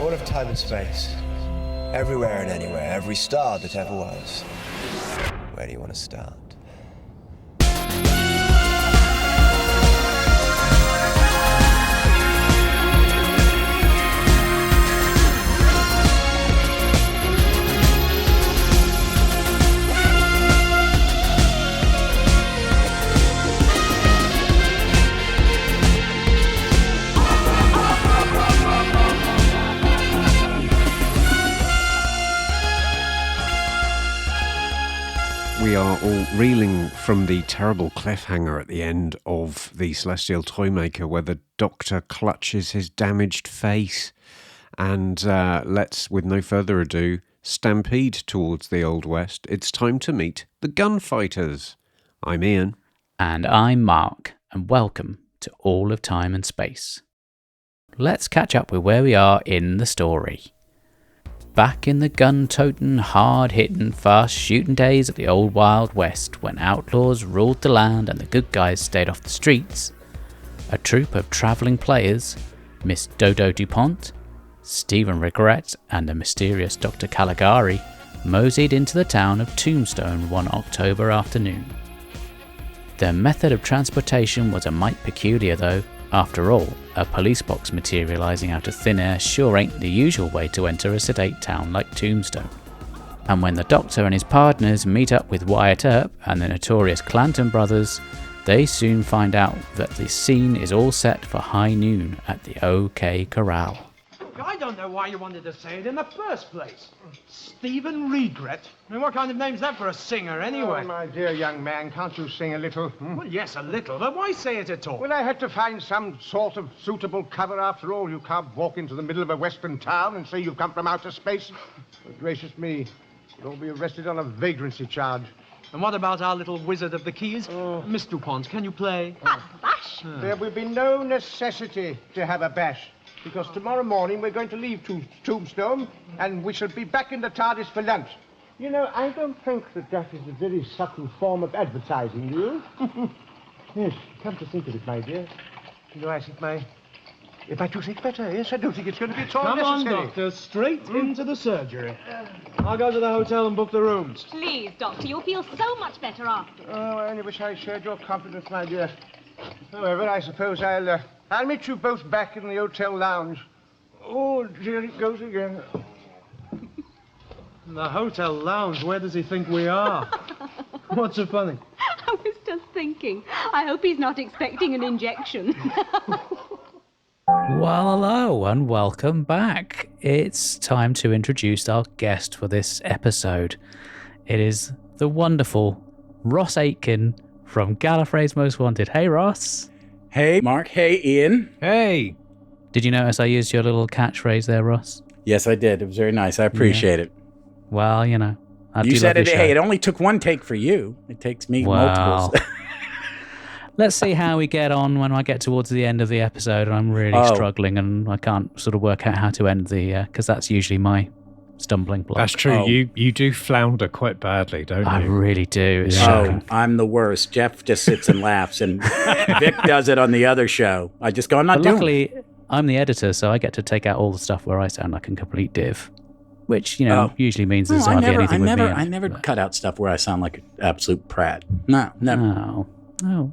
All of time and space. Everywhere and anywhere, every star that ever was. Where do you want to start? We are all reeling from the terrible cliffhanger at the end of The Celestial Toymaker, where the Doctor clutches his damaged face. And let's, with no further ado, stampede towards the Old West. It's time to meet the gunfighters. I'm Ian. And I'm Mark, and welcome to All of Time and Space. Let's catch up with where we are in the story. Back in the gun-toting, hard-hitting, fast-shooting days of the old Wild West, when outlaws ruled the land and the good guys stayed off the streets, a troupe of travelling players, Miss Dodo DuPont, Stephen Regret, and the mysterious Dr. Caligari, moseyed into the town of Tombstone one October afternoon. Their method of transportation was a mite peculiar though. After all, a police box materialising out of thin air sure ain't the usual way to enter a sedate town like Tombstone. And when the Doctor and his partners meet up with Wyatt Earp and the notorious Clanton brothers, they soon find out that the scene is all set for high noon at the OK Corral. I don't know why you wanted to say it in the first place. Stephen Regret? I mean, what kind of name's that for a singer, anyway? Oh, my dear young man, can't you sing a little? Well, yes, a little, but why say it at all? Well, I had to find some sort of suitable cover after all. You can't walk into the middle of a western town and say you've come from outer space. Oh, gracious me, you'll be arrested on a vagrancy charge. And what about our little wizard of the keys? Miss DuPont, can you play? Bash. There will be no necessity to have a bash, because tomorrow morning we're going to leave Tombstone, and we shall be back in the TARDIS for lunch. You know, I don't think that is a very subtle form of advertising, do you? Yes, come to think of it, my dear. You know, I think my toothache's better. Yes, I don't think it's going to be at all Come on, necessary. Doctor, straight into the surgery. I'll go to the hotel and book the rooms. Please, Doctor, you'll feel so much better after. Oh, I only wish I shared your confidence, my dear. However, I suppose I'll meet you both back in the hotel lounge. Oh, dear, it goes again. The hotel lounge, where does he think we are? What's so funny? I was just thinking. I hope he's not expecting an injection. Well, hello and welcome back. It's time to introduce our guest for this episode. It is the wonderful Ross Aitken from Gallifrey's Most Wanted. Hey, Ross. Hey, Mark. Hey, Ian. Hey! Did you notice I used your little catchphrase there, Ross? Yes, I did. It was very nice. I appreciate it. Well, you know. You said it. Hey, it only took one take for you. It takes me multiples. Let's see how we get on when I get towards the end of the episode and I'm really struggling and I can't sort of work out how to end the... because that's usually my stumbling block. That's true. You do flounder quite badly, don't you? I really do. It's shocking. I'm the worst. Jeff just sits and laughs, and Vic does it on the other show. I just go, I'm not doing luckily, I'm the editor, so I get to take out all the stuff where I sound like a complete div. Which, you know, usually means there's hardly anything with me. I never cut out stuff where I sound like an absolute prat. No, never. No.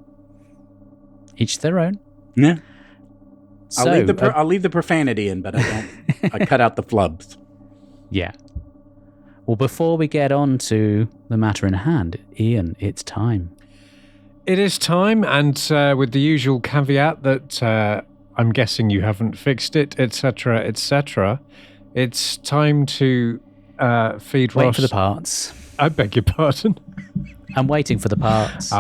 Each their own. Yeah. So, I'll leave the profanity in, but I don't. I cut out the flubs. Yeah. Well, before we get on to the matter in hand, Ian, it's time. It is time, and with the usual caveat that I'm guessing you haven't fixed it, etc., etc., it's time to feed Ross... Wait for the parts. I beg your pardon? I'm waiting for the parts.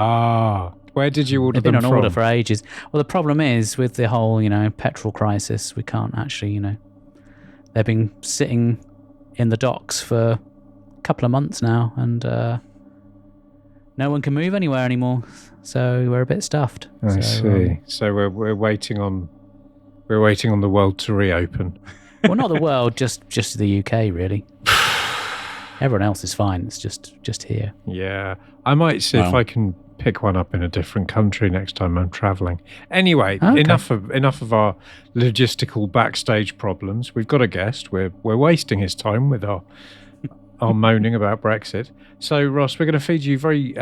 Where did you order They've them been on from? order for ages. Well, the problem is, with the whole, petrol crisis, we can't actually, they've been sitting in the docks for a couple of months now, and no one can move anywhere anymore, so we're a bit stuffed. I see. So we're waiting on the world to reopen. Well, not the world, just the UK, really. Everyone else is fine. It's just here. Yeah, I might see if I can pick one up in a different country next time I'm traveling. Anyway, Okay. enough of our logistical backstage problems. We've got a guest. We're wasting his time with our moaning about Brexit. So, Ross, we're going to feed you very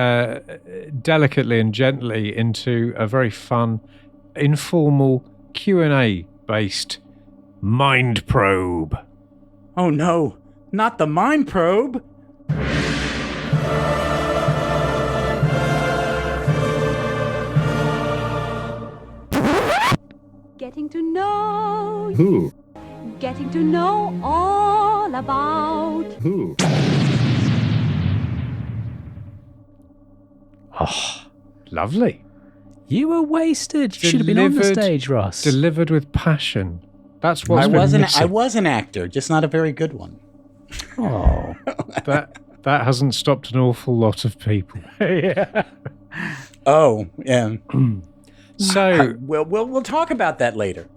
delicately and gently into a very fun, informal Q&A based mind probe. Oh no, not the mind probe. Getting to know Who? Getting to know all about. Who? Oh, Lovely. you were wasted. You should have been on the Delivered- stage, Ross. Delivered with passion. That's what's I been was missing. an actor, just not a very good one. Oh, That hasn't stopped an awful lot of people. Oh, yeah. So, We'll talk about that later.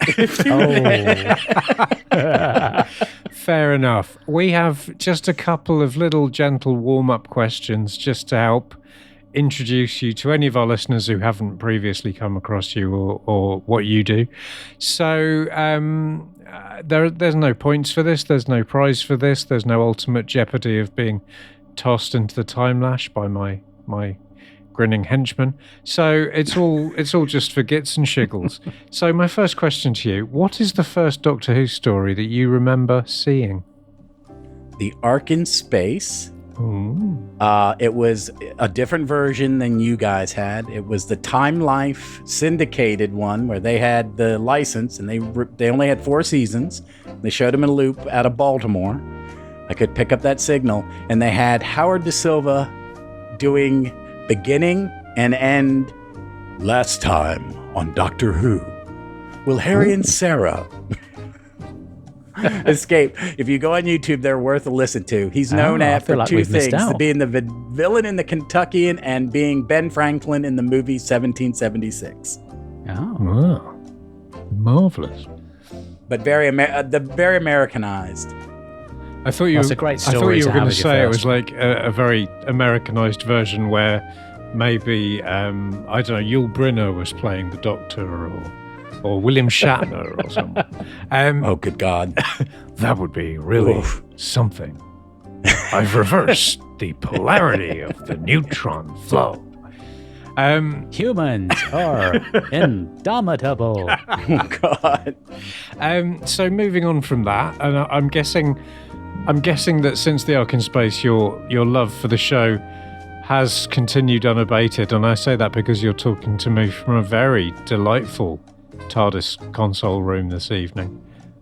fair enough. We have just a couple of little gentle warm-up questions just to help introduce you to any of our listeners who haven't previously come across you or what you do. So there's no points for this. There's no prize for this. There's no ultimate jeopardy of being tossed into the time lash by my grinning henchman. So it's all just for gits and shiggles. So my first question to you: what is the first Doctor Who story that you remember seeing? The Ark in Space. Ooh. It was a different version than you guys had. It was the Time Life syndicated one where they had the license and they only had 4 seasons. They showed them in a loop out of Baltimore. I could pick up that signal, and they had Howard Da Silva doing beginning and end. Last time on Doctor Who, will Harry and Sarah escape? If you go on YouTube, they're worth a listen to. He's known I for feel like 2 we've missed things: out. being the villain in the Kentuckian and being Ben Franklin in the movie 1776. oh. Wow. Marvelous. But very Americanized. I thought you. That's a great I thought story you to were going have to as your say it first was like a very Americanized version where maybe I don't know, Yul Brynner was playing the Doctor or William Shatner or something. Oh, good God. That would be really Oof. something. I've reversed the polarity of the neutron flow. Humans are indomitable. Oh, God. So moving on from that, and I'm guessing that since the Ark in Space, your love for the show has continued unabated, and I say that because you're talking to me from a very delightful TARDIS console room this evening.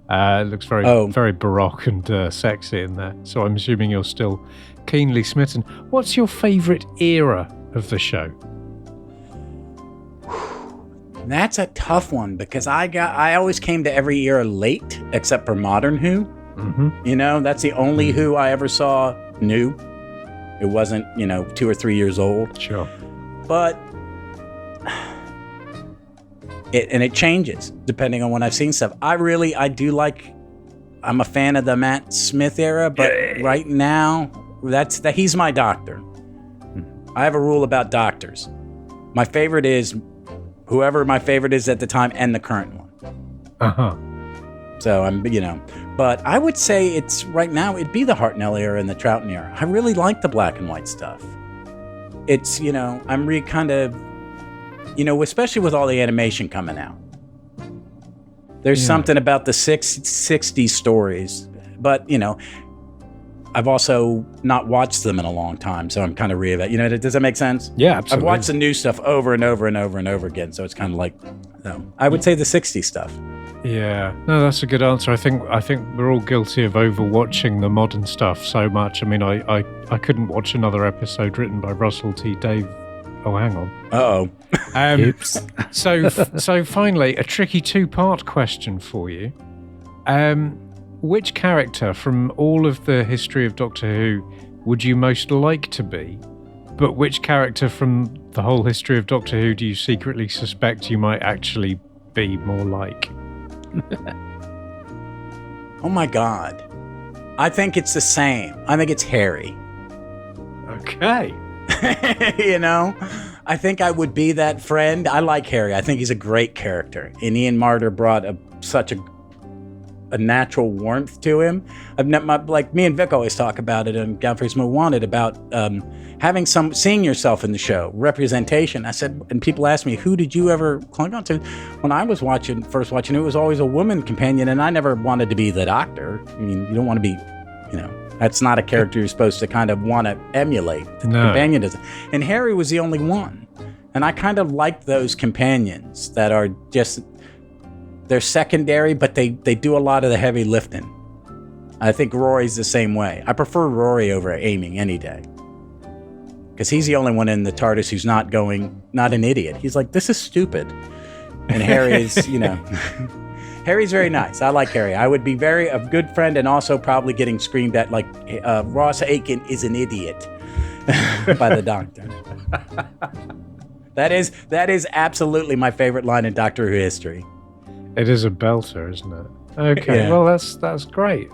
It looks very baroque and sexy in there. So I'm assuming you're still keenly smitten. What's your favourite era of the show? That's a tough one because I always came to every era late except for Modern Who. Mm-hmm. You know, that's the only Who I ever saw new. It wasn't, 2 or 3 years old. Sure. But it changes depending on when I've seen stuff. I'm a fan of the Matt Smith era, but right now he's my doctor. I have a rule about doctors. My favorite is whoever my favorite is at the time and the current one. Uh-huh. So but I would say right now it'd be the Hartnell era and the Troughton era. I really like the black and white stuff. It's, I'm kind of, especially with all the animation coming out. There's something about the 60s stories, but, I've also not watched them in a long time, so I'm kind of does that make sense? Yeah, absolutely. I've watched the new stuff over and over and over and over again, so it's kind of like, I would say the 60s stuff. Yeah, no, that's a good answer. I think we're all guilty of overwatching the modern stuff so much. I mean, I couldn't watch another episode written by Russell T. Dave. Oh, hang on. Uh-oh. Oops. So finally, a tricky 2-part question for you. Which character from all of the history of Doctor Who would you most like to be? But which character from the whole history of Doctor Who do you secretly suspect you might actually be more like? Oh my God. I think it's the same. I think it's Harry. Okay. I think I would be that friend. I like Harry. I think he's a great character. And Ian Marter brought such a natural warmth to him. Like me and Vic always talk about it and Godfrey's Most Wanted about seeing yourself in the show, representation. I said, and people ask me, who did you ever cling on to? When I was first watching, it was always a woman companion, and I never wanted to be the Doctor. I mean, you don't want to be, that's not a character you're supposed to kind of want to emulate. The companion doesn't. And Harry was the only one. And I kind of like those companions that are just, they're secondary, but they do a lot of the heavy lifting. I think Rory's the same way. I prefer Rory over aiming any day. Because he's the only one in the TARDIS who's not an idiot. He's like, this is stupid. And Harry is, Harry's very nice. I like Harry. I would be a good friend and also probably getting screamed at like Ross Aiken is an idiot by the Doctor. That is absolutely my favorite line in Doctor Who history. It is a belter, isn't it? Okay, Yeah. well, that's great.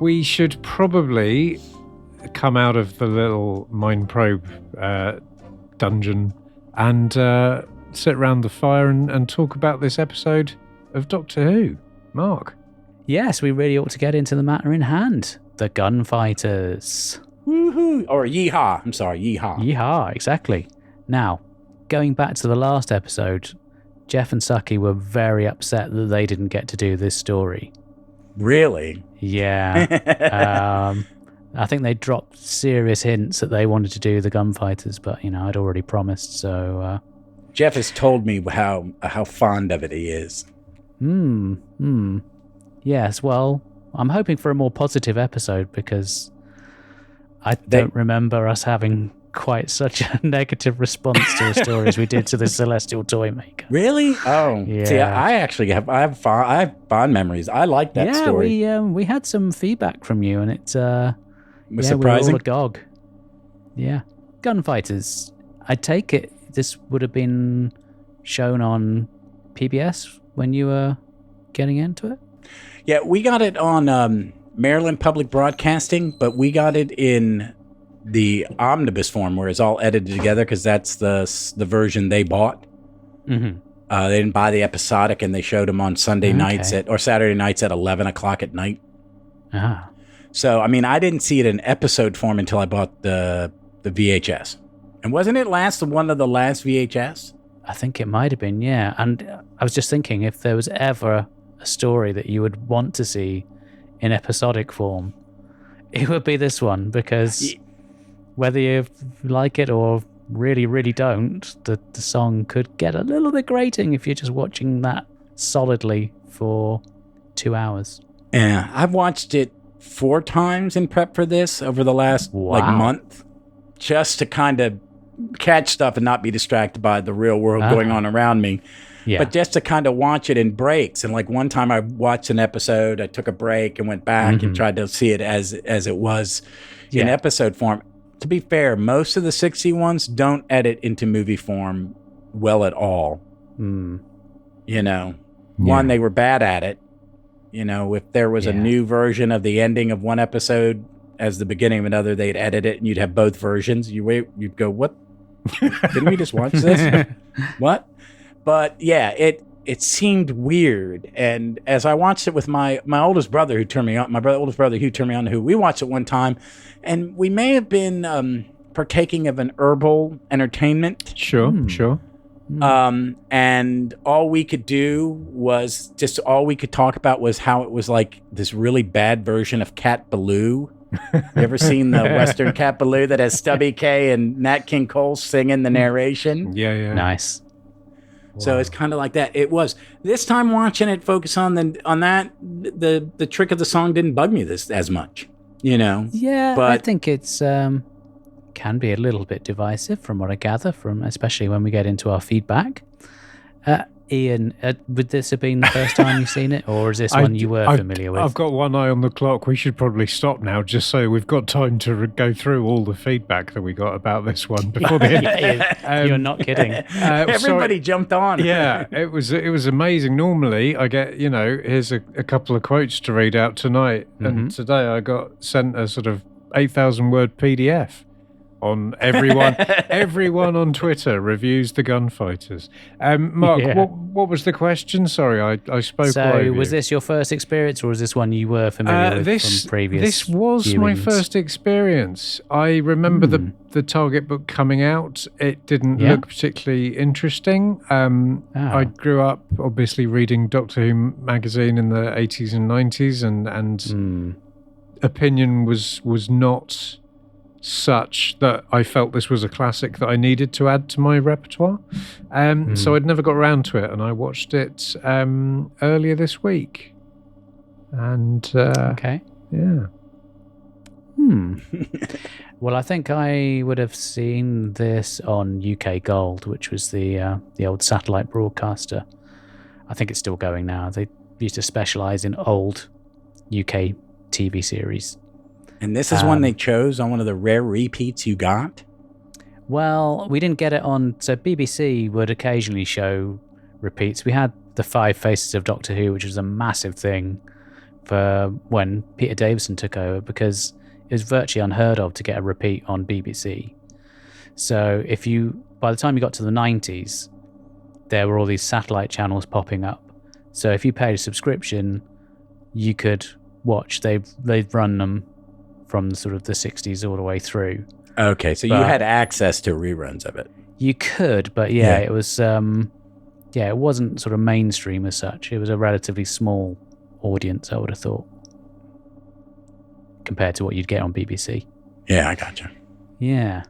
We should probably come out of the little mind probe dungeon and sit around the fire and talk about this episode of Doctor Who. Mark? Yes, we really ought to get into the matter in hand. The gunfighters. Woohoo! Or yeehaw. I'm sorry, yeehaw. Yeehaw, exactly. Now, going back to the last episode, Jeff and Sucky were very upset that they didn't get to do this story. Really? Yeah. I think they dropped serious hints that they wanted to do the gunfighters, but, I'd already promised, so... Jeff has told me how fond of it he is. Yes, well, I'm hoping for a more positive episode because I don't remember us having quite such a negative response to the story as we did to the Celestial Toymaker. Really? Oh, yeah. See, I actually have fond memories. I like that story. Yeah, we had some feedback from you, and it was We surprising. were all agog. Yeah, gunfighters. I take it this would have been shown on PBS when you were getting into it. Yeah, we got it on Maryland Public Broadcasting, but we got it in the omnibus form where it's all edited together because that's the version they bought. Mm-hmm. They didn't buy the episodic, and they showed them on Sunday nights or Saturday nights at 11 o'clock at night. Ah. So, I mean, I didn't see it in episode form until I bought the VHS. And wasn't it one of the last VHS? I think it might have been, yeah. And I was just thinking if there was ever a story that you would want to see in episodic form, it would be this one, because whether you like it or really, really don't, the song could get a little bit grating if you're just watching that solidly for 2 hours. Yeah, I've watched it 4 times in prep for this over the last month, just to kind of catch stuff and not be distracted by the real world going on around me. Yeah. But just to kind of watch it in breaks. And like one time I watched an episode, I took a break and went back and tried to see it as it was in episode form. To be fair, most of the 60 ones don't edit into movie form well at all. One, they were bad at it. If there was a new version of the ending of one episode as the beginning of another, they'd edit it and you'd have both versions. You'd go, what? Didn't we just watch this? What? But yeah, it seemed weird. And as I watched it with my oldest brother who turned me on, oldest brother who turned me on to Who, we watched it one time, and we may have been partaking of an herbal entertainment. Sure. And all we could talk about was how it was like this really bad version of Cat Ballou. You ever seen the Western Cat Ballou that has Stubby K and Nat King Cole singing the narration? Yeah. Nice. So it's kind of like that. It was this time watching it, focus on that. The trick of the song didn't bug me as much, Yeah, but I think it's can be a little bit divisive from what I gather especially when we get into our feedback. Ian, would this have been the first time you've seen it, or is this one you were familiar with? I've got one eye on the clock. We should probably stop now, just so we've got time to go through all the feedback that we got about this one before the end. You're not kidding. Everybody jumped on. Yeah, it was amazing. Normally, I get here's a couple of quotes to read out tonight, and today I got sent a sort of 8,000 word PDF. on everyone on Twitter reviews the gunfighters. Mark, Yeah. what was the question? Sorry, I spoke over So, was you. this your first experience, or was this one you were familiar with from previous? This was my viewings? first experience. I remember the Target book coming out. It didn't Yeah. look particularly interesting. I grew up obviously reading Doctor Who magazine in the 80s and 90s, and opinion was not such that I felt this was a classic that I needed to add to my repertoire. So I'd never got around to it, and I watched it earlier this week. And Okay. yeah. Well, I think I would have seen this on UK Gold, which was the old satellite broadcaster. I think it's still going now. They used to specialise in old UK TV series. And this is one they chose on one of the rare repeats you got? Well, we didn't get it on... So BBC would occasionally show repeats. We had The Five Faces of Doctor Who, which was a massive thing for when Peter Davison took over, because it was virtually unheard of to get a repeat on BBC. So by the time you got to the 90s, there were all these satellite channels popping up. So if you paid a subscription, you could watch. They've run them from sort of the 60s all the way through. Okay, so you had access to reruns of it. You could, but it was it wasn't sort of mainstream as such. It was a relatively small audience, I would have thought, compared to what you'd get on BBC. Yeah, I gotcha. Yeah.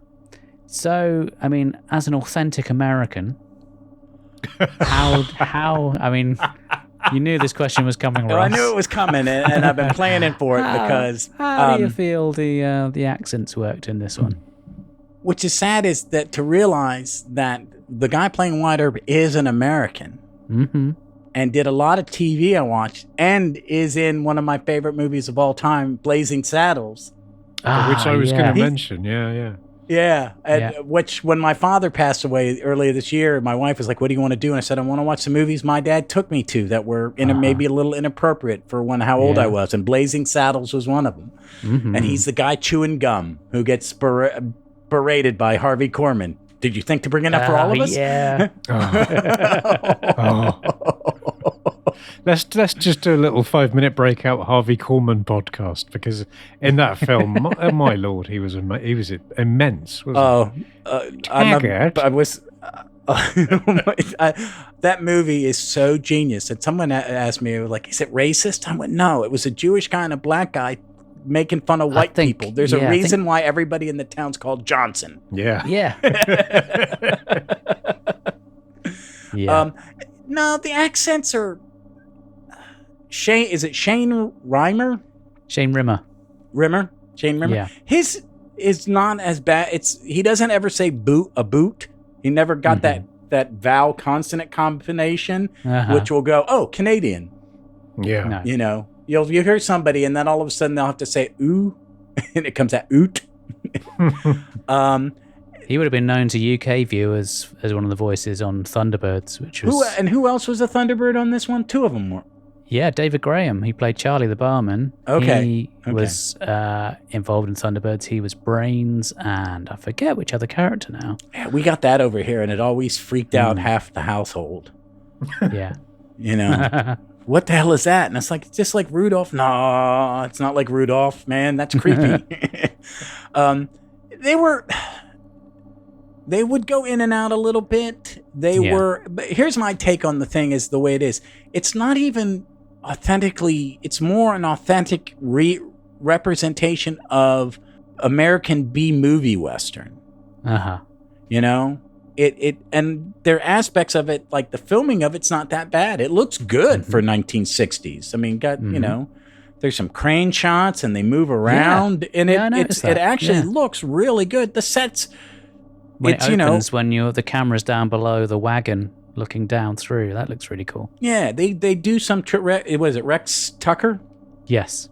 So, I mean, as an authentic American, how I mean, you knew this question was coming, Ross. Well, I knew it was coming, and I've been planning for it because... How do you feel the accents worked in this one? Which is sad is that to realize that the guy playing Wyatt Earp is an American. Mm-hmm. And did a lot of TV I watched, and is in one of my favorite movies of all time, Blazing Saddles. Which I was going to mention, yeah. Yeah, which when my father passed away earlier this year, my wife was like, "What do you want to do?" And I said, "I want to watch the movies my dad took me to that were maybe a little inappropriate for how old I was." And Blazing Saddles was one of them. Mm-hmm. And he's the guy chewing gum who gets berated by Harvey Korman. Did you think to bring it up for all of us? Yeah. Let's just do a little 5-minute breakout Harvey Korman podcast, because in that film, my lord, he was immense. Wasn't I was. That movie is so genius. And someone asked me, like, "Is it racist?" I went, "No, it was a Jewish guy and a black guy making fun of white people. There's a reason why everybody in the town's called Johnson." Yeah. Yeah. No, the accents are. Shane, is it Shane Rimmer? Shane Rimmer. Shane Rimmer. Yeah. His is not as bad. He doesn't ever say a boot. He never got that vowel consonant combination, which will go, Canadian. Yeah. No. You know, you'll hear somebody and then all of a sudden they'll have to say ooh, and it comes out oot. He would have been known to UK viewers as one of the voices on Thunderbirds, which was... Who else was a Thunderbird on this one? Two of them were. Yeah, David Graham. He played Charlie the barman. Okay. He was involved in Thunderbirds. He was Brains, and I forget which other character now. Yeah, we got that over here, and it always freaked out half the household. Yeah. You know, what the hell is that? And it's like, it's just like Rudolph. No, it's not like Rudolph, man. That's creepy. They would go in and out a little bit. But here's my take on the thing is the way it is. It's not even authentically, it's more an authentic representation of American B-movie Western. You know? And there are aspects of it, like the filming of it's not that bad. It looks good for 1960s. I mean, you know, there's some crane shots and they move around, and it actually looks really good. The sets, when it opens, when the camera's down below the wagon looking down through, that looks really cool. Yeah, they do some. Was it Rex Tucker? Yes,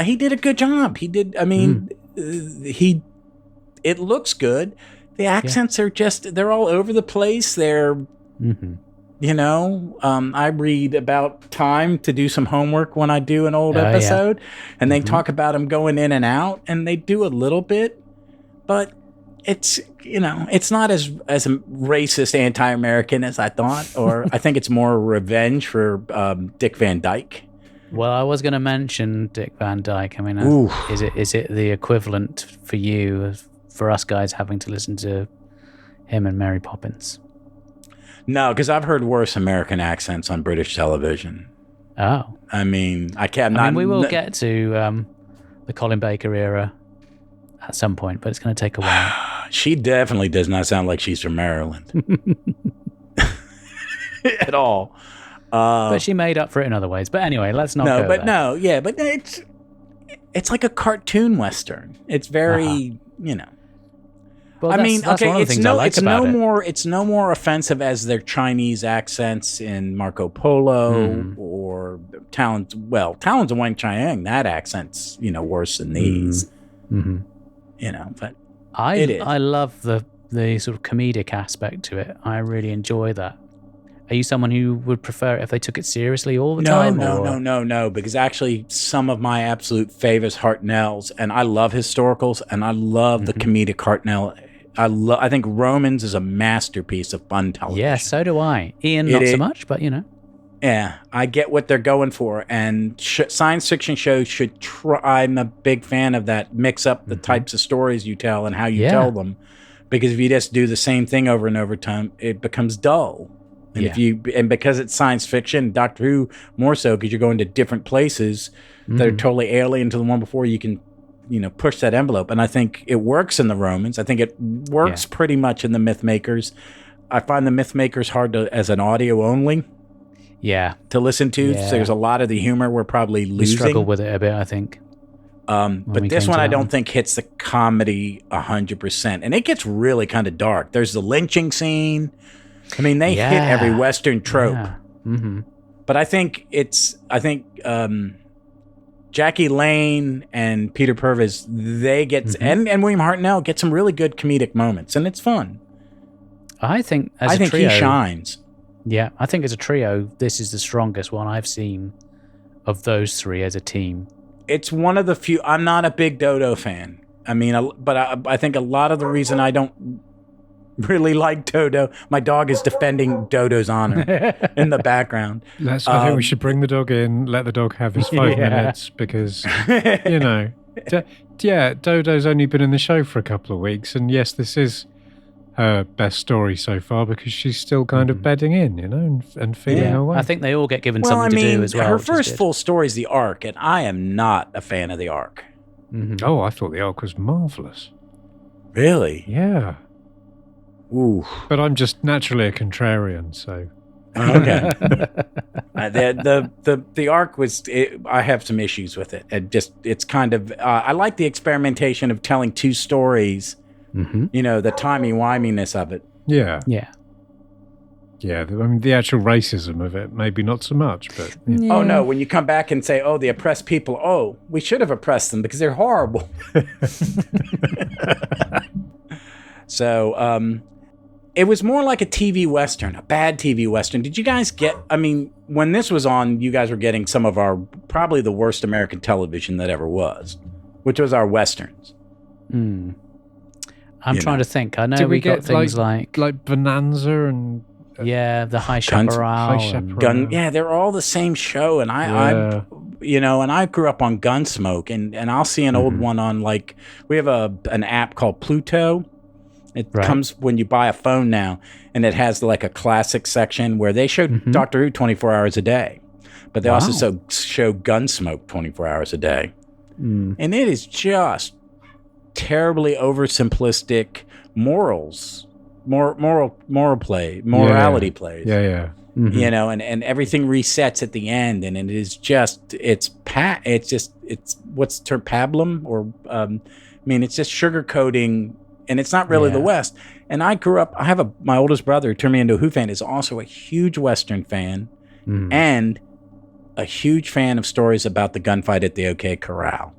he did a good job. He did. I mean, it looks good. The accents are they're all over the place. They're, you know, I read about time to do some homework when I do an old episode, and they talk about them going in and out, and they do a little bit, but it's it's not as racist, anti-American as I thought, or I think it's more revenge for Dick Van Dyke. Well, I was going to mention Dick Van Dyke. I mean, is it the equivalent for you for us guys having to listen to him and Mary Poppins? No, because I've heard worse American accents on British television. Oh, I mean, we will get to the Colin Baker era at some point, but it's going to take a while. She definitely does not sound like she's from Maryland at all. But she made up for it in other ways. But anyway, let's not go there. But it's like a cartoon Western. It's very, Well, I mean, that's okay, one of the things I like about it. It's no more offensive as their Chinese accents in Marco Polo or Talons of Wang Chiang. That accent's, worse than these. But I love the sort of comedic aspect to it. I really enjoy that. Are you someone who would prefer it if they took it seriously all the time? No, because actually some of my absolute favorites Hartnells, and I love historicals, and I love the comedic Hartnell. I think Romans is a masterpiece of fun television. Yeah, so do I. Ian, not so much, but Yeah, I get what they're going for, and science fiction shows should try. I'm a big fan of that. Mix up the types of stories you tell and how you tell them, because if you just do the same thing over and over time, it becomes dull. And because it's science fiction, Doctor Who more so, because you're going to different places that are totally alien to the one before, you can, push that envelope. And I think it works in the Romans. I think it works pretty much in the Mythmakers. I find the Mythmakers hard as an audio only. Yeah. To listen to. Yeah. So there's a lot of the humor we're probably losing. We struggle with it a bit, I think. But this one I don't think hits the comedy 100%. And it gets really kind of dark. There's the lynching scene. I mean, they hit every Western trope. Yeah. Mm-hmm. But I think Jackie Lane and Peter Purves, they get, and William Hartnell get some really good comedic moments, and it's fun. I think a trio, he shines. Yeah, I think as a trio, this is the strongest one I've seen of those three as a team. It's one of the few. I'm not a big Dodo fan. I mean, but I think a lot of the reason I don't really like Dodo, my dog is defending Dodo's honor in the background. I think we should bring the dog in, let the dog have his 5 minutes, because, Dodo's only been in the show for a couple of weeks, and yes, this is her best story so far, because she's still kind of bedding in, and feeling her way. I think they all get given something to do as well. Her first full story is the Ark, and I am not a fan of the Ark. Mm-hmm. Oh, I thought the Ark was marvellous. Really? Yeah. Ooh. But I'm just naturally a contrarian, so. Okay. The Ark was. I have some issues with it. It's kind of. I like the experimentation of telling two stories. The timey-wiminess of it. Yeah. Yeah. Yeah. I mean, the actual racism of it, maybe not so much, but. Yeah. Oh no! When you come back and say, "Oh, the oppressed people," we should have oppressed them because they're horrible. So, it was more like a TV Western, a bad TV Western. Did you guys when this was on, you guys were getting some of our, probably the worst American television that ever was, which was our Westerns. I'm trying to think. I know we got things like Bonanza and... the High Chaparral. They're all the same show. And I grew up on Gunsmoke, and I'll see an old one on, we have an app called Pluto. It comes when you buy a phone now, and it has a classic section where they show Doctor Who 24 hours a day, but they also show Gunsmoke 24 hours a day. And it is just terribly oversimplistic morality plays. Yeah. Mm-hmm. And everything resets at the end, and it is just it's what's terpablum, or it's just sugarcoating. And it's not really the West. And I grew up, my oldest brother who turned me into a Who fan is also a huge Western fan and a huge fan of stories about the gunfight at the OK Corral.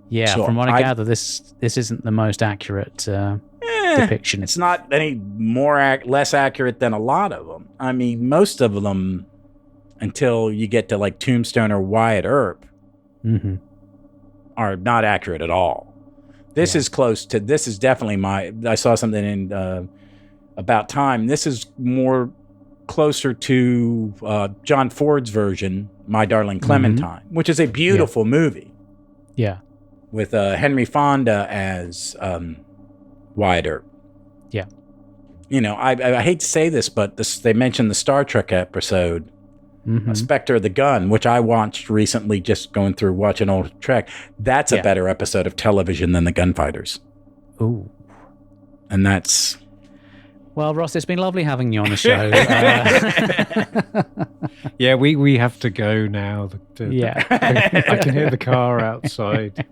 Yeah, so from what I gather, this isn't the most accurate depiction. It's not any less accurate than a lot of them. I mean, most of them, until you get to Tombstone or Wyatt Earp, are not accurate at all. This is close to. This is definitely my. I saw something in About Time. This is more closer to John Ford's version, My Darling Clementine, which is a beautiful movie. Yeah. With Henry Fonda as Wyatt Earp. Yeah. You know, I hate to say this, but they mentioned the Star Trek episode, Spectre of the Gun, which I watched recently, just going through watching old Trek. That's a better episode of television than the Gunfighters. Ooh. And that's... Well, Ross, it's been lovely having you on the show. Yeah, we have to go now. I can hear the car outside.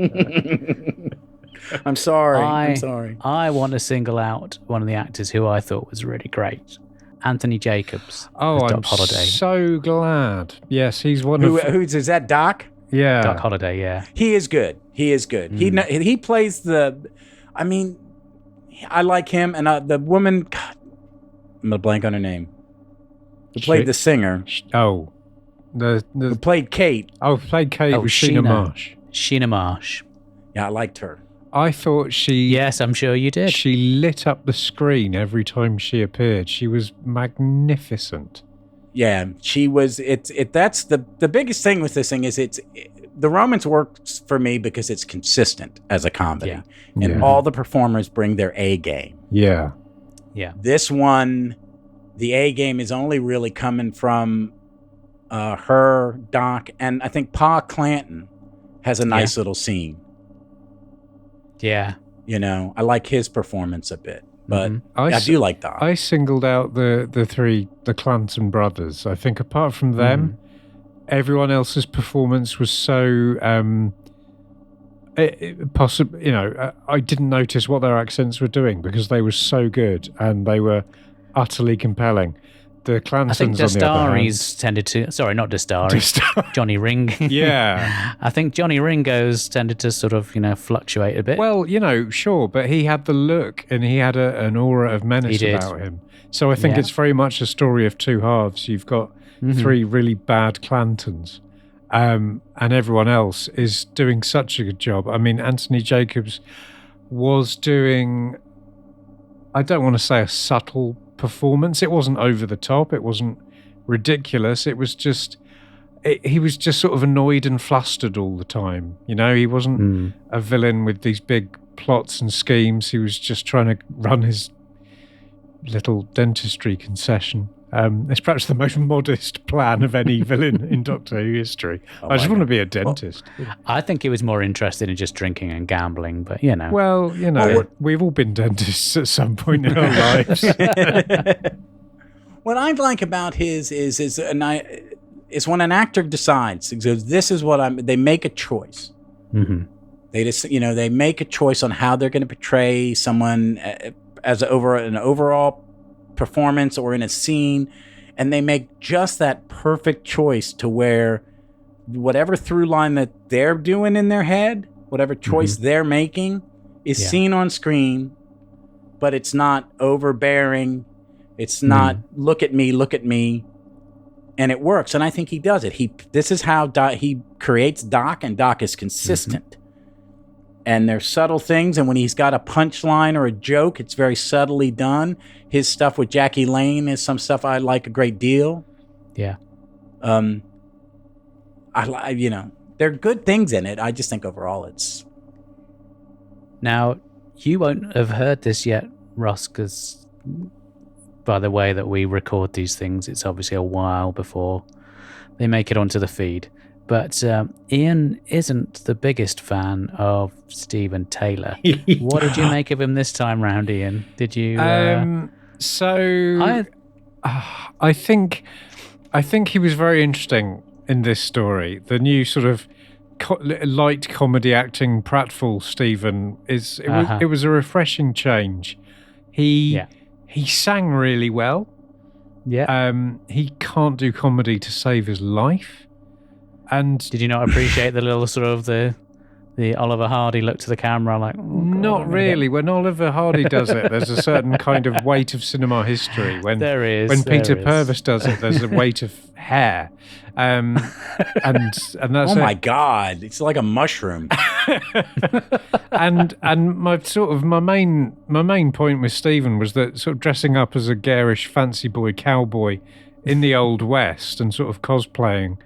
I'm sorry. I'm sorry. I want to single out one of the actors who I thought was really great, Anthony Jacobs. Oh, I'm so glad. Yes, he's one of... Who's is that? Doc? Yeah, Doc Holliday. Yeah, he is good. He is good. He plays the. I mean, I like him, and the woman. God, I'm gonna blank on her name. Who played the singer? Oh, who played Kate? Oh, played Kate was Sheena Marsh. Sheena Marsh. Yeah, I liked her. I thought she... Yes, I'm sure you did. She lit up the screen every time she appeared. She was magnificent. Yeah, she was... That's the biggest thing with this thing is the Romance works for me because it's consistent as a comedy. Yeah. And all the performers bring their A game. Yeah. Yeah. This one, the A game is only really coming from her, Doc, and I think Pa Clanton has a nice little scene. Yeah. You know, I like his performance a bit, but I do like Doc. I singled out the Clanton brothers. I think apart from them, everyone else's performance was so possible. You know, I didn't notice what their accents were doing because they were so good and they were utterly compelling. The Clantons, I think Dastari's tended to... Sorry, not Dastari. Johnny Ringo. Yeah. I think Johnny Ringo's tended to sort of, fluctuate a bit. Well, sure, but he had the look and he had an aura of menace about him. So I think it's very much a story of two halves. You've got three really bad Clantons, and everyone else is doing such a good job. I mean, Anthony Jacobs was doing... I don't want to say a subtle performance. It wasn't over the top. It wasn't ridiculous. It was just... he was just sort of annoyed and flustered all the time. He wasn't a villain with these big plots and schemes. He was just trying to run his little dentistry concession. It's perhaps the most modest plan of any villain in Doctor Who history. I just want to be a dentist. Well, I think he was more interested in just drinking and gambling, but Well, we've all been dentists at some point in our lives. What I like about his is when an actor decides, this is what they make a choice. Mm-hmm. They just, they make a choice on how they're going to portray someone as an overall performance or in a scene, and they make just that perfect choice to where whatever through line that they're doing in their head, whatever choice they're making is seen on screen, but it's not overbearing. It's not look at me, and it works. And I think he does it. This is how he creates Doc, and Doc is consistent. And there's subtle things, and when he's got a punchline or a joke, it's very subtly done. His stuff with Jackie Lane is some stuff I like a great deal. Yeah. There are good things in it. I just think overall it's... Now, you won't have heard this yet, Ross, because by the way that we record these things, it's obviously a while before they make it onto the feed. But Ian isn't the biggest fan of Stephen Taylor. What did you make of him this time round, Ian? Did you? I think he was very interesting in this story. The new sort of light comedy acting pratfall Stephen it was a refreshing change. He sang really well. Yeah. He can't do comedy to save his life. And did you not appreciate the little sort of the Oliver Hardy look to the camera like... Oh, God, not really. When Oliver Hardy does it, there's a certain kind of weight of cinema history. When Peter Purves does it, there's a weight of hair. And that's oh my God, it's like a mushroom. and my main point with Stephen was that sort of dressing up as a garish fancy boy cowboy in the Old West and sort of cosplaying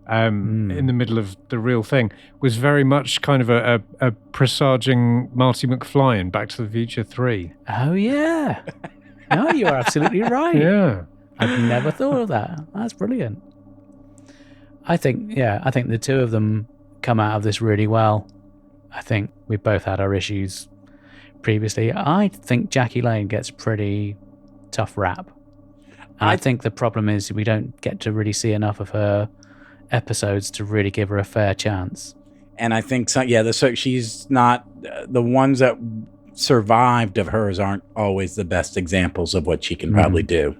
in the middle of the real thing was very much kind of a presaging Marty McFly in Back to the Future 3. Oh, yeah. No, you are absolutely right. Yeah. I've never thought of that. That's brilliant. I think the two of them come out of this really well. I think we both had our issues previously. I think Jackie Lane gets a pretty tough rap. And I think the problem is we don't get to really see enough of her episodes to really give her a fair chance. And I think so she's not the ones that survived of hers aren't always the best examples of what she can probably do.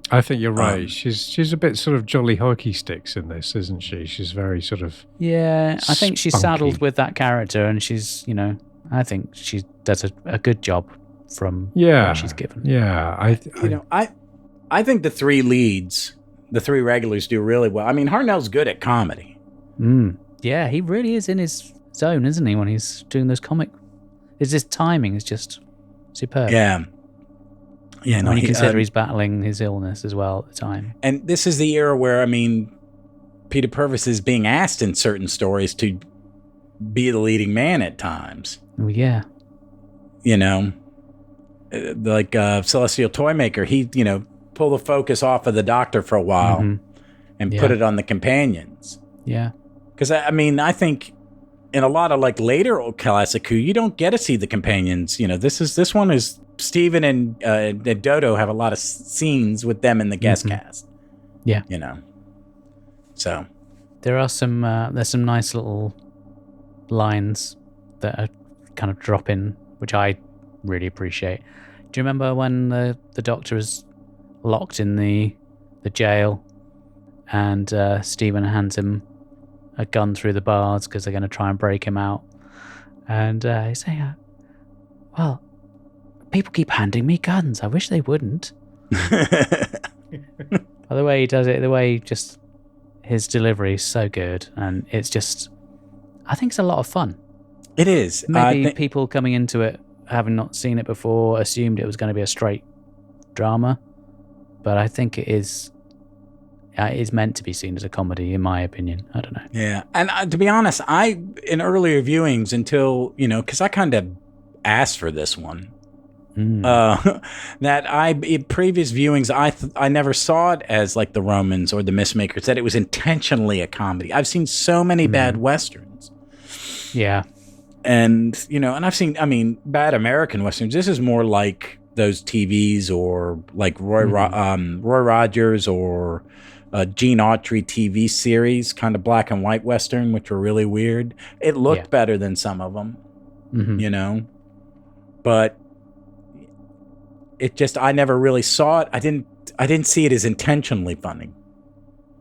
I think you're right. She's a bit sort of jolly hockey sticks in this, isn't she? She's very sort of I think she's spunky. saddled with that character, and she's I think she does a good job from what she's given. Yeah, I think the three leads, the three regulars, do really well. I mean, Hartnell's good at comedy. Yeah, he really is in his zone, isn't he? When he's doing those comic, his timing is just superb. Yeah. Yeah, when you consider he's battling his illness as well at the time. And this is the era where, I mean, Peter Purves is being asked in certain stories to be the leading man at times. Oh, yeah. Like Celestial Toymaker, he, pull the focus off of the Doctor for a while and put it on the companions. Yeah. Because, I mean, I think in a lot of, like, later old Classic Who, you don't get to see the companions. This one is... Steven and Dodo have a lot of scenes with them in the guest cast. Yeah. So there are there's some nice little lines that are kind of drop in, which I really appreciate. Do you remember when the Doctor is locked in the jail and Steven hands him a gun through the bars because they're going to try and break him out? And he's saying, well, people keep handing me guns. I wish they wouldn't. The way he does it, the way just his delivery is so good, and it's just, I think it's a lot of fun. It is. Maybe people coming into it, having not seen it before, assumed it was going to be a straight drama, but I think it is meant to be seen as a comedy, in my opinion. I don't know. Yeah, and to be honest, in earlier viewings until because I kind of asked for this one. That in previous viewings I never saw it as like the Romans or the Mistmakers, that it was intentionally a comedy. I've seen so many bad westerns. Yeah. And and I've seen bad American westerns. This is more like those TVs or like Roy Rogers or Gene Autry TV series, kind of black and white western, which were really weird. It looked better than some of them. But it just, I never really saw it. I didn't see it as intentionally funny.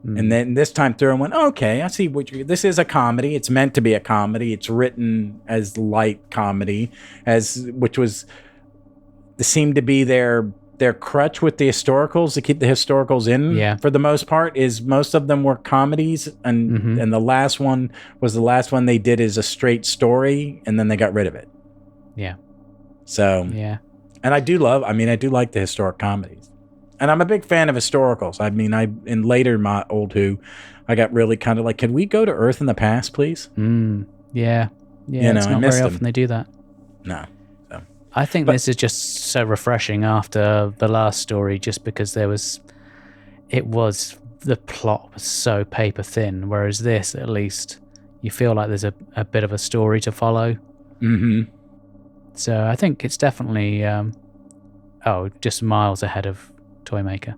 And then this time through I went, okay, I see this is a comedy. It's meant to be a comedy. It's written as light comedy, which seemed to be their crutch with the historicals, to keep the historicals in for the most part, is most of them were comedies. And the last one was the last one they did as a straight story, and then they got rid of it. Yeah. So, and I do like the historic comedies. And I'm a big fan of historicals. I mean, in later my old Who, I got really kind of like, can we go to Earth in the past, please? Yeah. It's not very often they do that. No. So. I think this is just so refreshing after the last story, just because the plot was so paper thin, whereas this, at least, you feel like there's a bit of a story to follow. So I think it's definitely, just miles ahead of Toymaker.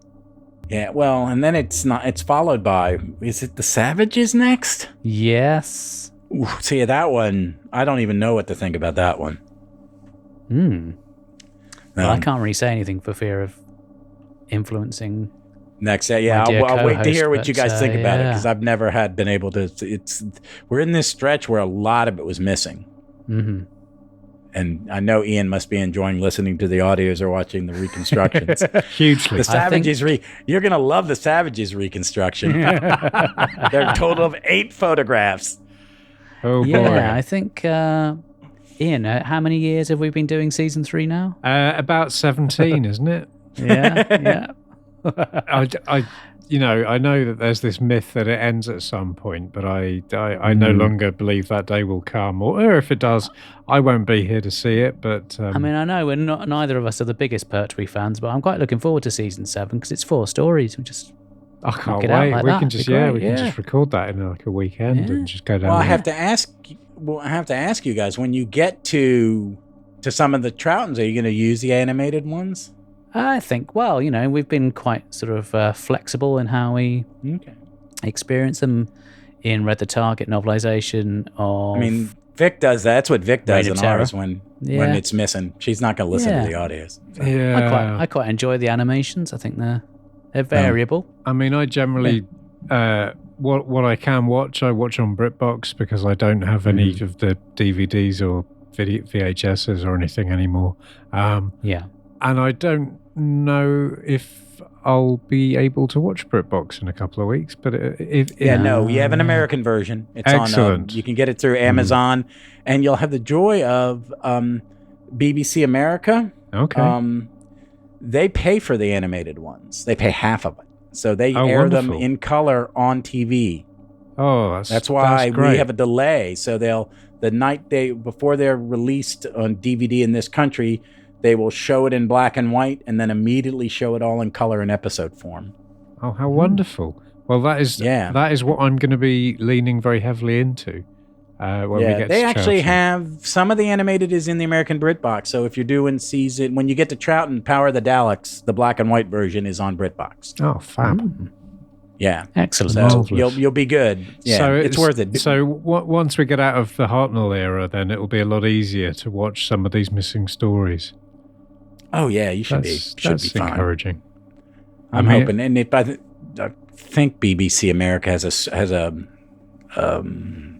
Yeah, well, and then it's followed by, is it The Savages next? Yes. Ooh, see, that one, I don't even know what to think about that one. Well, I can't really say anything for fear of influencing. Next, I'll wait to hear what you guys think about it, because I've never been able to. We're in this stretch where a lot of it was missing. And I know Ian must be enjoying listening to the audios or watching the reconstructions. Hugely. The Savages you're going to love the Savages reconstruction. They're a total of 8 photographs. Oh boy. Yeah, I think, Ian, how many years have we been doing season 3 now? About 17, isn't it? Yeah. I know that there's this myth that it ends at some point, but I no longer believe that day will come. Or if it does, I won't be here to see it. But I mean, I know neither of us are the biggest Pertwee fans, but I'm quite looking forward to season 7 because it's 4 stories. We just I can't knock it out wait. like We that. can It'd just be great, we can just record that in like a weekend and just go down. Well, I there. have to ask you guys, when you get to some of the Troutons, are you going to use the animated ones? I think, well, we've been quite sort of flexible in how we experience them in Red the Target novelization of... I mean, Vic does that. That's what Vic does Reign of in Terror. ours when it's missing. She's not going to listen to the audios. So. Yeah, I quite enjoy the animations. I think they're variable. I mean, I generally what I can watch, I watch on BritBox because I don't have any of the DVDs or VHSs or anything anymore. And I don't know if I'll be able to watch BritBox in a couple of weeks. But no, you have an American version. It's excellent. You can get it through Amazon, and you'll have the joy of BBC America. Okay. They pay for the animated ones. They pay half of it, so they air wonderful. them in color on TV. Oh, that's why great. we have a delay. So the night before they're released on DVD in this country, they will show it in black and white and then immediately show it all in color in episode form. Oh, how wonderful! Well, that is what I'm going to be leaning very heavily into. When we get they to actually Troughton. have some of the animated is in the American BritBox. So if you're doing when you get to Troughton, Power of the Daleks, the black and white version is on BritBox. Oh, fab! Yeah, excellent. So you'll be good. Yeah, so it's worth it. So once we get out of the Hartnell era, then it'll be a lot easier to watch some of these missing stories. Oh yeah, you should That's be fine. encouraging. I'm hoping, and I think BBC America has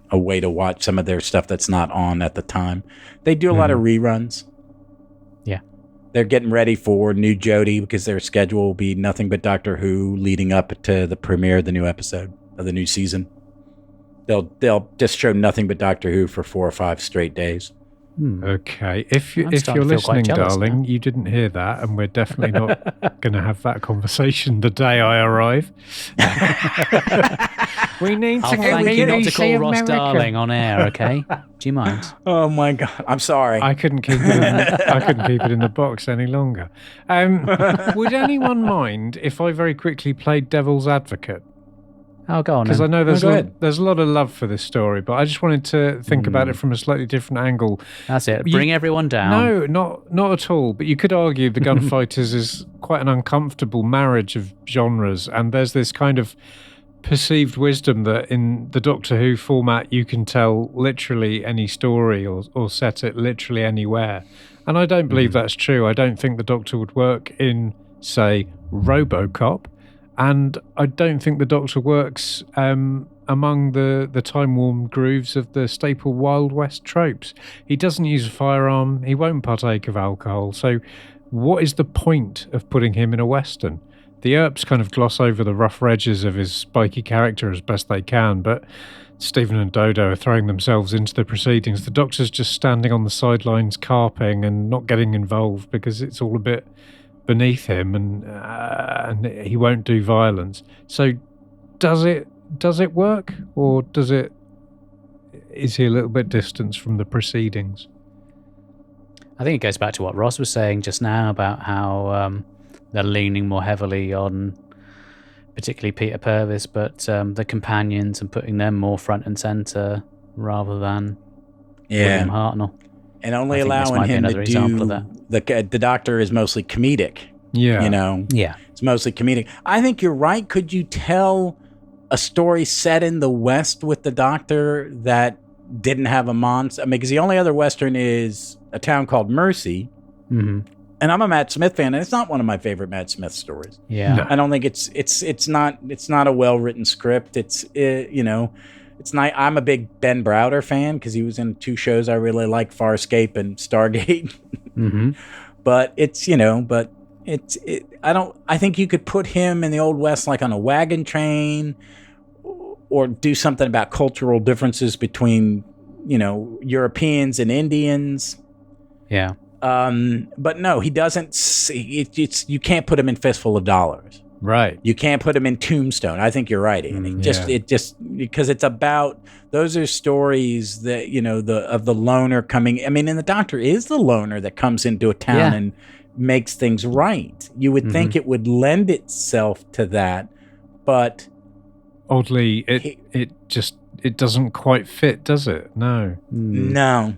a way to watch some of their stuff that's not on at the time. They do a lot of reruns. Yeah, they're getting ready for New Jodie because their schedule will be nothing but Doctor Who leading up to the premiere of the new episode of the new season. They'll just show nothing but Doctor Who for 4 or 5 straight days. Okay, if you're listening, darling, you didn't hear that, and we're definitely not going to have that conversation the day I arrive. We need to thank you not to call Ross darling on air, okay? Do you mind? Oh my God, I'm sorry. I couldn't keep it in the box any longer. Would anyone mind if I very quickly played devil's advocate? Oh, go on. Because I know there's a lot of love for this story, but I just wanted to think about it from a slightly different angle. That's it. Bring everyone down. No, not at all. But you could argue the Gunfighters is quite an uncomfortable marriage of genres, and there's this kind of perceived wisdom that in the Doctor Who format you can tell literally any story or set it literally anywhere. And I don't believe that's true. I don't think the Doctor would work in, say, RoboCop. And I don't think the Doctor works among the time-worn grooves of the staple Wild West tropes. He doesn't use a firearm. He won't partake of alcohol. So what is the point of putting him in a Western? The Earps kind of gloss over the rough edges of his spiky character as best they can, but Stephen and Dodo are throwing themselves into the proceedings. The Doctor's just standing on the sidelines carping and not getting involved because it's all a bit beneath him, and he won't do violence. So does it work, or is he a little bit distanced from the proceedings? I think it goes back to what Ross was saying just now about how they're leaning more heavily on particularly Peter Purvis, but the companions, and putting them more front and centre rather than William Hartnell. And only allowing him to do the Doctor is mostly comedic. Yeah. It's mostly comedic. I think you're right. Could you tell a story set in the West with the Doctor that didn't have a monster? I mean, because the only other Western is A Town Called Mercy. Mm-hmm. And I'm a Matt Smith fan, and it's not one of my favorite Matt Smith stories. Yeah. No. I don't think it's not a well-written script. It's not. I'm a big Ben Browder fan because he was in 2 shows I really like, Farscape and Stargate. Mm-hmm. But I think you could put him in the Old West like on a wagon train, or do something about cultural differences between, Europeans and Indians. Yeah. But no, he doesn't see you can't put him in Fistful of Dollars. Right. You can't put him in Tombstone. I think you're right, Andy. Because it's about, those are stories that, of the loner coming. I mean, and the Doctor is the loner that comes into a town and makes things right. You would think it would lend itself to that, but oddly, it doesn't quite fit, does it? No. No.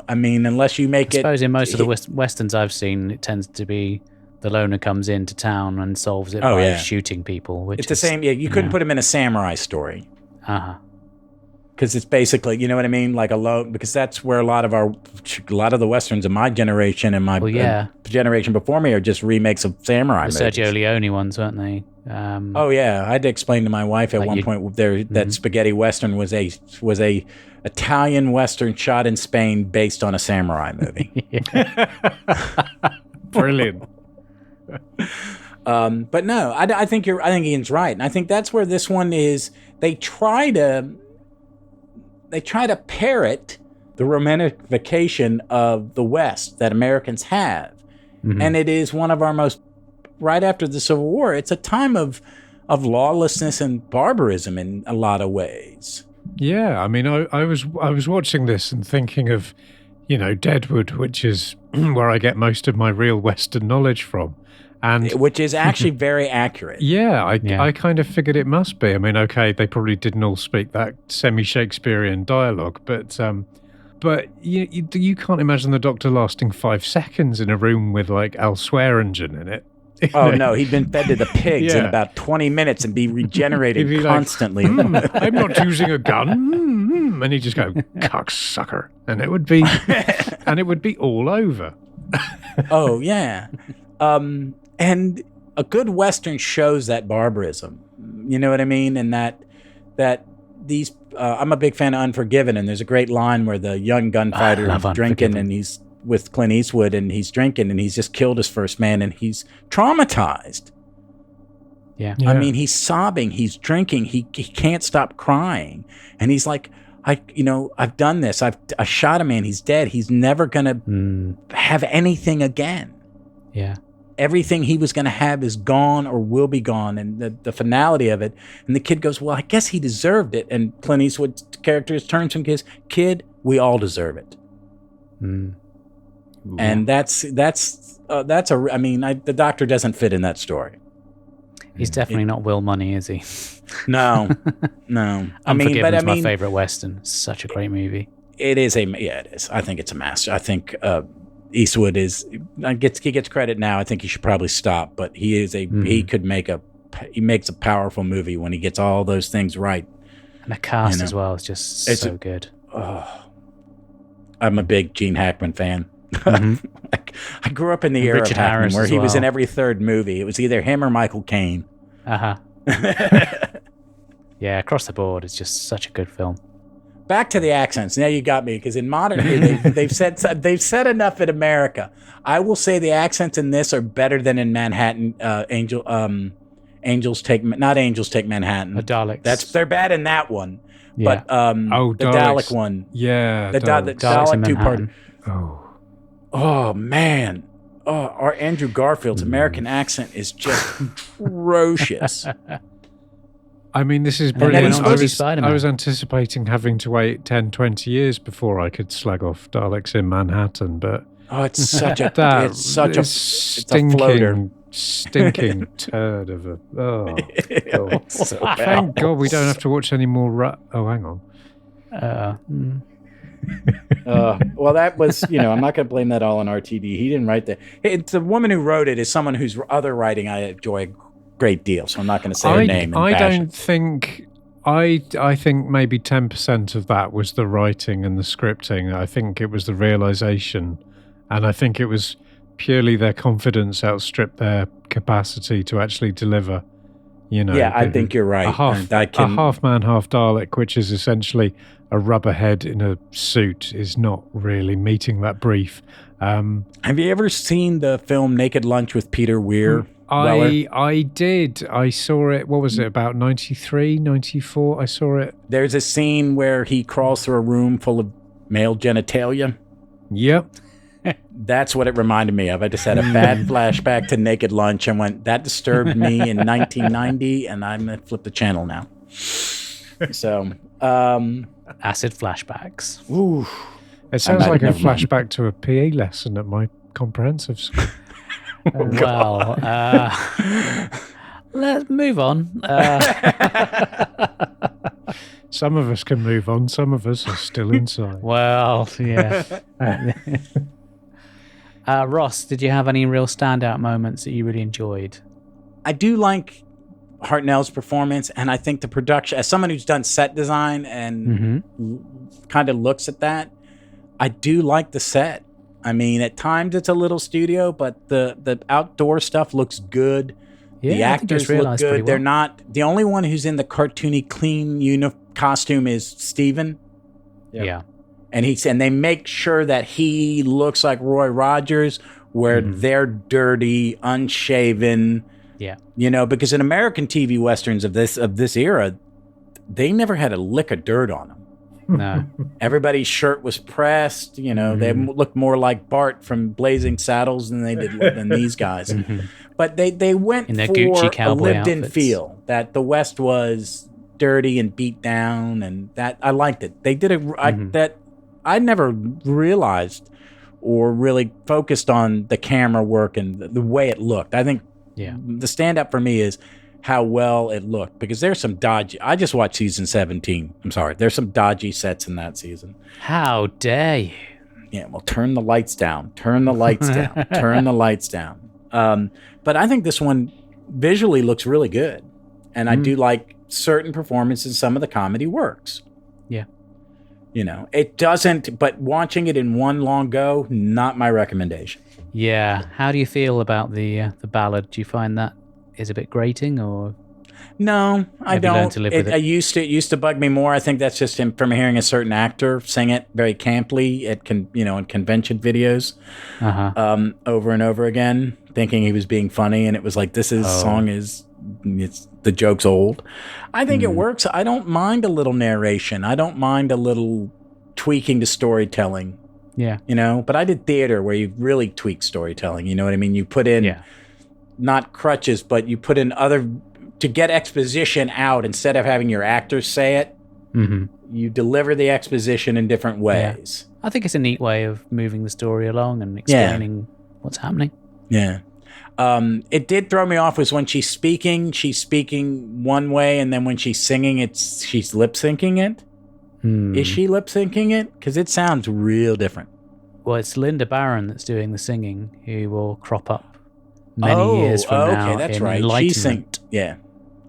I mean, unless you make I suppose in most of the westerns I've seen, it tends to be the loner comes into town and solves it by shooting people. Which it's the same. Yeah, you couldn't put him in a samurai story. Uh-huh. Because it's basically, you know what I mean, like because that's where a lot of the westerns of my generation and my generation before me are just remakes of samurai movies. Sergio Leone ones, weren't they? I had to explain to my wife at one point that spaghetti western was a Italian western shot in Spain based on a samurai movie. Brilliant. But no, I think Ian's right, and I think that's where this one is. They try to parrot the romanification of the West that Americans have, and it is one of our most, right after the Civil War, it's a time of lawlessness and barbarism in a lot of ways. Yeah, I mean, I was watching this and thinking of, Deadwood, which is where I get most of my real Western knowledge from. And which is actually very accurate. Yeah, I kind of figured it must be. I mean, okay, they probably didn't all speak that semi-Shakespearean dialogue, but you can't imagine the Doctor lasting 5 seconds in a room with like Al Swearingen in it. Oh no, he'd been fed to the pigs in about 20 minutes and be regenerated constantly. Like, I'm not using a gun, and he'd just go cocksucker, and it would be all over. Oh yeah. And a good Western shows that barbarism. You know what I mean? And that these, I'm a big fan of Unforgiven, and there's a great line where the young gunfighter is drinking and he's with Clint Eastwood and he's drinking and he's just killed his first man and he's traumatized. Yeah. I mean, he's sobbing, he's drinking, he can't stop crying. And he's like, I've done this. I shot a man, he's dead. He's never going to have anything again. Yeah. Everything he was going to have is gone or will be gone, and the finality of it. And the kid goes, well, I guess he deserved it. And Clint Eastwood's character turns to him and goes, kid, we all deserve it. And the Doctor doesn't fit in that story. He's definitely not Will Money, is he? No. Unforgiven's my favorite Western. It's such a great movie. It is. It is. I think it's a master. I think Eastwood he gets credit now. I think he should probably stop, but he makes a powerful movie when he gets all those things right. And the cast as well is just so good. I'm a big Gene Hackman fan. I grew up in the era of Hackman where he was in every third movie. It was either him or Michael Caine. Yeah, across the board, it's just such a good film. Back to the accents. Now you got me, because in modern they've said enough in America. I will say the accents in this are better than in Manhattan. Angels Take Manhattan. The Daleks. They're bad in that one. Yeah. But the Dalek one. Yeah. The Dalek 2-part. Oh man. Our Andrew Garfield's American accent is just atrocious. I mean, this is brilliant. I was anticipating having to wait 10, 20 years before I could slag off Daleks in Manhattan, but it's such a stinking turd of a. Oh, God. Thank God we don't have to watch any more. Hang on. Well, that was, I'm not going to blame that all on RTD. He didn't write that. It's the woman who wrote it is someone whose other writing I enjoy great deal, so I'm not going to say her name. I think maybe 10% of that was the writing and the scripting. I think it was the realization, and I think it was purely their confidence outstripped their capacity to actually deliver. I think you're right. A half man, half Dalek, which is essentially a rubber head in a suit, is not really meeting that brief. Have you ever seen the film Naked Lunch with Peter Weir? Weller? I did. I saw it. What was it? About 93, 94? I saw it. There's a scene where he crawls through a room full of male genitalia. Yep. That's what it reminded me of. I just had a bad flashback to Naked Lunch and went, that disturbed me in 1990, and I'm going to flip the channel now. So, Acid flashbacks. ooh. It sounds like a never mind. flashback to a PE lesson at my comprehensive school. Well, let's move on. Some of us can move on. Some of us are still inside. Well, yeah. Ross, did you have any real standout moments that you really enjoyed? I do like Hartnell's performance, and I think the production, as someone who's done set design and kind of looks at that, I do like the set. I mean, at times it's a little studio, but the outdoor stuff looks good. Yeah, the I think it's actors look realised pretty good. They're well. not the only one who's in the cartoony clean costume is Steven. Yeah. And they make sure that he looks like Roy Rogers, where they're dirty, unshaven. Yeah. You know, because in American TV westerns of this era, they never had a lick of dirt on them. No. Everybody's shirt was pressed. You know, they looked more like Bart from Blazing Saddles than they did than these guys. But they went In their for Gucci a cowboy lived-in outfits. feel, that the West was dirty and beat down, and that I liked it. They did that I never realized or really focused on the camera work and the way it looked. I think the stand-up for me is how well it looked, because there's some dodgy. I just watched season 17. I'm sorry. There's some dodgy sets in that season. How dare you? Yeah, well, turn the lights down. Turn the lights down. Turn the lights down. But I think this one visually looks really good. And I do like certain performances. Some of the comedy works. Yeah. You know, it doesn't, but watching it in one long go, not my recommendation. Yeah. How do you feel about the ballad? Do you find that is a bit grating, or No, I Have you don't. learned to live with it? It used to bug me more. I think that's just from hearing a certain actor sing it very camply in convention videos, over and over again, thinking he was being funny, and it was like, song is, it's the joke's old. I think it works. I don't mind a little narration. I don't mind a little tweaking to storytelling. Yeah. You know, but I did theater where you really tweak storytelling. You know what I mean? You put in not crutches, but you put in to get exposition out, instead of having your actors say it, you deliver the exposition in different ways. I think it's a neat way of moving the story along and explaining what's happening. Yeah. It did throw me off was when she's speaking one way, and then when she's singing, she's lip syncing it. Is she lip syncing it? Because it sounds real different. Well, it's Linda Barron that's doing the singing, who will crop up many years from now. Okay, that's in right. Enlightenment.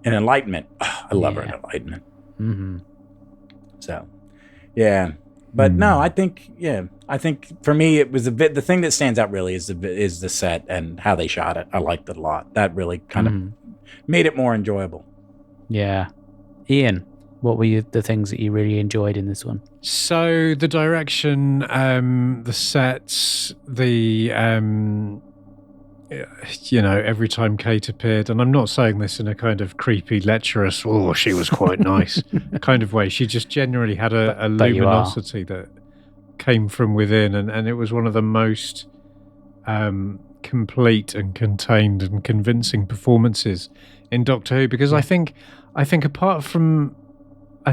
In Enlightenment. Oh, I love her in Enlightenment. So, yeah. But no, I think for me it was the thing that stands out really is the set and how they shot it. I liked it a lot. That really kind of made it more enjoyable. Yeah. Ian, what were the things that you really enjoyed in this one? So the direction, the sets, every time Kate appeared, and I'm not saying this in a kind of creepy, lecherous, oh, she was quite nice kind of way. She just generally had a luminosity that came from within, and it was one of the most complete and contained and convincing performances in Doctor Who, because I think apart from the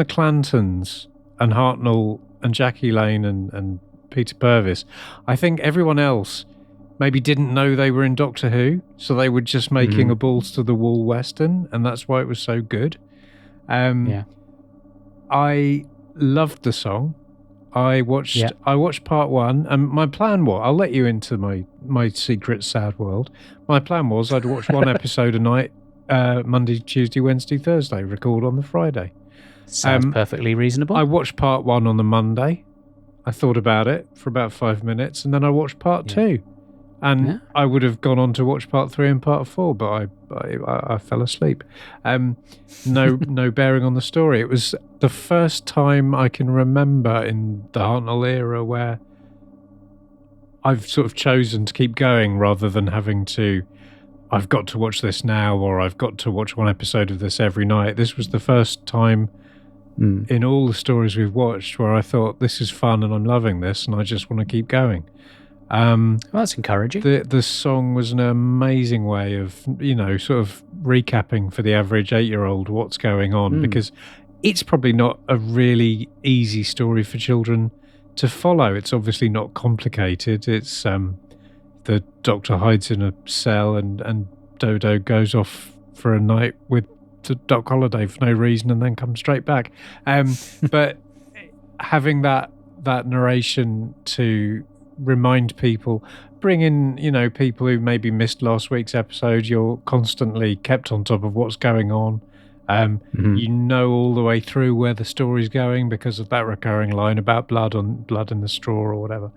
Clantons and Hartnell and Jackie Lane and Peter Purvis, I think everyone else maybe didn't know they were in Doctor Who, so they were just making a balls to the wall Western, and that's why it was so good. I loved the song. I watched part one, and my plan was, I'll let you into my secret sad world. My plan was I'd watch one episode a night, Monday, Tuesday, Wednesday, Thursday, record on the Friday. Sounds perfectly reasonable. I watched part one on the Monday. I thought about it for about 5 minutes, and then I watched part two. And I would have gone on to watch part 3 and part 4, but I fell asleep. No bearing on the story. It was the first time I can remember in the Hartnell era where I've sort of chosen to keep going rather than having to I've got to watch this now, or I've got to watch one episode of this every night. This was the first time in all the stories we've watched where I thought, this is fun and I'm loving this and I just want to keep going. Well, that's encouraging. The song was an amazing way of, sort of recapping for the average 8-year-old what's going on, because it's probably not a really easy story for children to follow. It's obviously not complicated. It's the doctor hides in a cell and Dodo goes off for a night with the Doc Holliday for no reason and then comes straight back. But having that narration to remind people, bring in, people who maybe missed last week's episode, you're constantly kept on top of what's going on. You know all the way through where the story's going because of that recurring line about blood in the straw or whatever.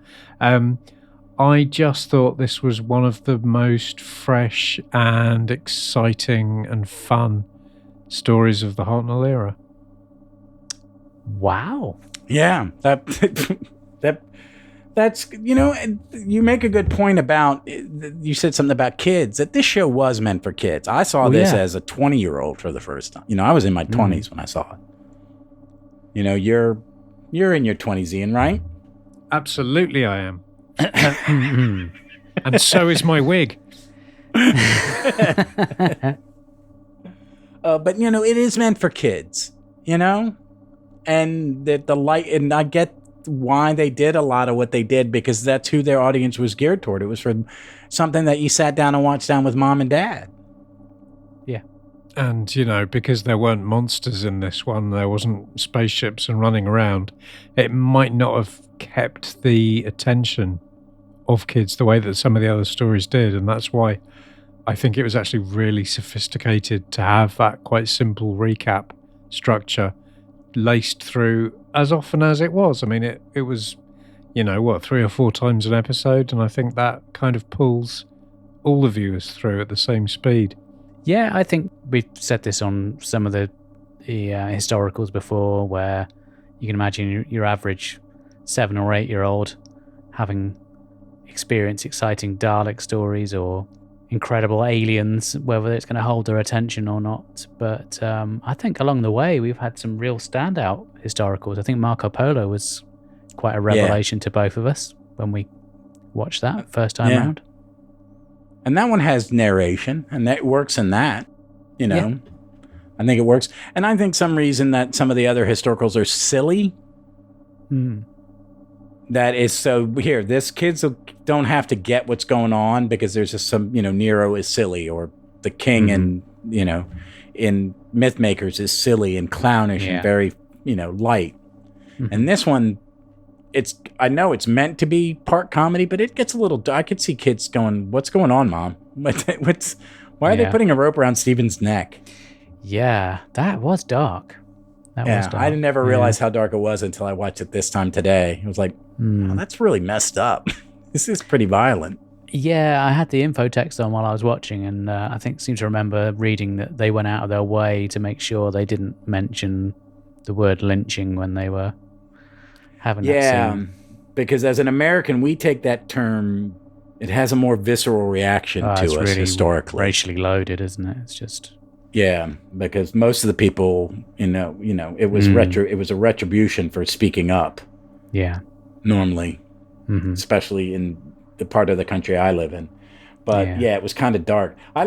I just thought this was one of the most fresh and exciting and fun stories of the Hartnell era. Wow. Yeah, that's, you make a good point about, you said something about kids, that this show was meant for kids. I saw this as a 20-year-old for the first time. I was in my 20s when I saw it. You're in your 20s, Ian, right? Absolutely I am. And so is my wig. But it is meant for kids, and the light, and I get why they did a lot of what they did, because that's who their audience was geared toward. It was for something that you sat down and watched down with mom and dad. Yeah. And, because there weren't monsters in this one, there wasn't spaceships and running around, it might not have kept the attention of kids the way that some of the other stories did. And that's why I think it was actually really sophisticated to have that quite simple recap structure laced through as often as it was. I mean, it was, 3 or 4 times an episode, and I think that kind of pulls all the viewers through at the same speed. Yeah, I think we've said this on some of the historicals before, where you can imagine your average 7 or 8-year-old having experienced exciting Dalek stories or incredible aliens, whether it's going to hold their attention or not. But I think along the way we've had some real standout historicals. I think Marco Polo was quite a revelation to both of us when we watched that first time around. And that one has narration, and that works in that, I think it works. And I think some reason that some of the other historicals are silly. That is so here. This kids don't have to get what's going on because there's just some, Nero is silly, or the king and, in Mythmakers is silly and clownish and very, light. And this one, I know it's meant to be part comedy, but it gets a little, I could see kids going, what's going on, Mom? Why are they putting a rope around Stephen's neck? Yeah, that was dark. That was dark. I never realized how dark it was until I watched it this time today. It was like, oh, that's really messed up. This is pretty violent. Yeah, I had the info text on while I was watching, and I seem to remember reading that they went out of their way to make sure they didn't mention the word lynching when they were having that scene. Because as an American, we take that term, it has a more visceral reaction to us really historically. Racially loaded, isn't it? It's just... Yeah, because most of the people, it was it was a retribution for speaking up. Yeah. Normally, especially in the part of the country I live in. But it was kind of dark. I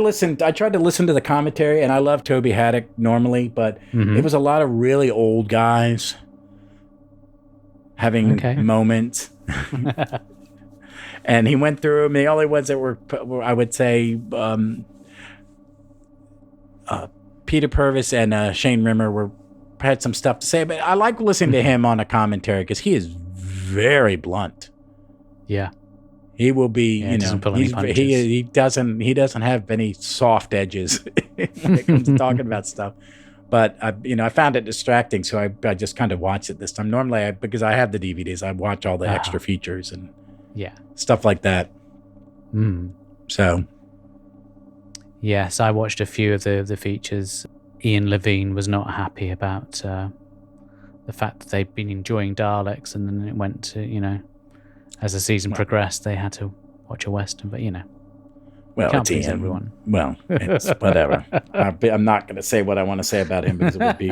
tried to listen to the commentary, and I love Toby Haddock normally, but it was a lot of really old guys having moments. And he went through them. The only ones that were, I would say, Peter Purvis and Shane Rimmer had some stuff to say, but I like listening to him on a commentary because he is very blunt. Yeah, he will be. Doesn't pull any punches. He doesn't have any soft edges when it comes to talking about stuff. But I found it distracting, so I just kind of watched it this time. Normally, because I have the DVDs, I watch all the extra features and stuff like that. So. Yes, I watched a few of the features. Ian Levine was not happy about the fact that they'd been enjoying Daleks, and then it went to, as the season progressed, they had to watch a Western, but Well, Can't it's please Ian. everyone. Well, it's whatever. I'm not going to say what I want to say about him because it would be...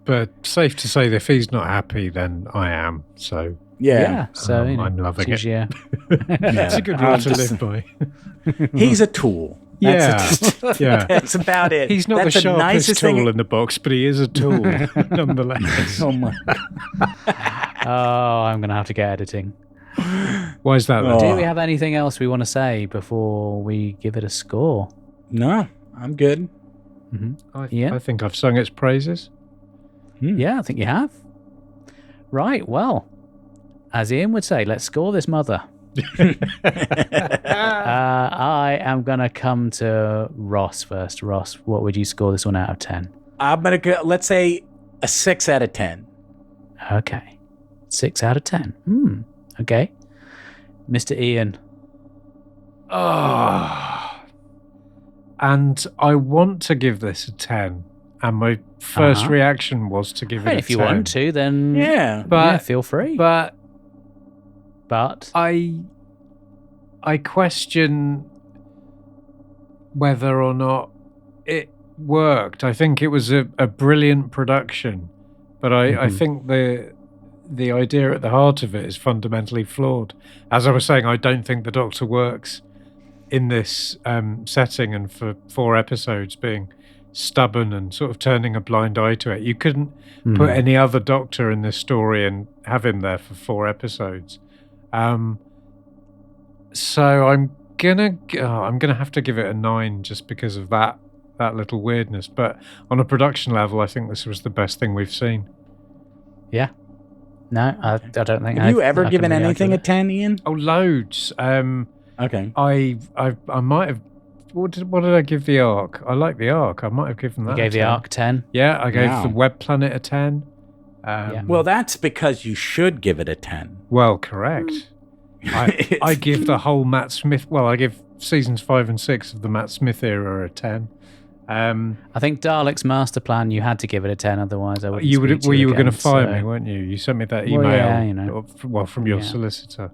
But safe to say that if he's not happy, then I am. So Yeah. So I'm loving it. Yeah. It's a good rule to live by. He's a tool. Yeah, yeah. That's about it. He's not That's the sharpest nicest tool thing. in the box, but he is a tool nonetheless. Oh my! Oh, I'm going to have to get editing. Why is that? Then? Do we have anything else we want to say before we give it a score? No, I'm good. Ian? I think I've sung its praises. Yeah, I think you have. Right, well, as Ian would say, let's score this mother. I am going to come to Ross first. Ross, what would you score this one out of 10? I'm going to go, let's say a 6 out of 10. Okay. 6 out of 10. Okay. Mr. Ian. And I want to give this a 10. And my first reaction was to give it a 10. If you want to, then feel free. But But I question whether or not it worked. I think it was a brilliant production, but I think the idea at the heart of it is fundamentally flawed. As I was saying, I don't think the Doctor works in this setting, and for 4 episodes being stubborn and sort of turning a blind eye to it. You couldn't put any other Doctor in this story and have him there for 4 episodes. So I'm gonna have to give it a 9 just because of that little weirdness. But on a production level, I think this was the best thing we've seen. yeah. No, I don't think Have you ever given anything a 10, Ian? Oh, loads. Okay. I might have. What did I give the Ark? I like the Ark. I might have given that. You gave a 10. the Ark 10? Yeah, I gave Wow. the Web Planet a 10. Well, that's because you should give it a 10. Well, correct. I give the whole Matt Smith. Well, I give seasons 5 and 6 of the Matt Smith era a 10. I think Dalek's master plan, you had to give it a 10, otherwise I would. You were going to fire me, weren't you? You sent me that email. Well, yeah, you know. From your solicitor.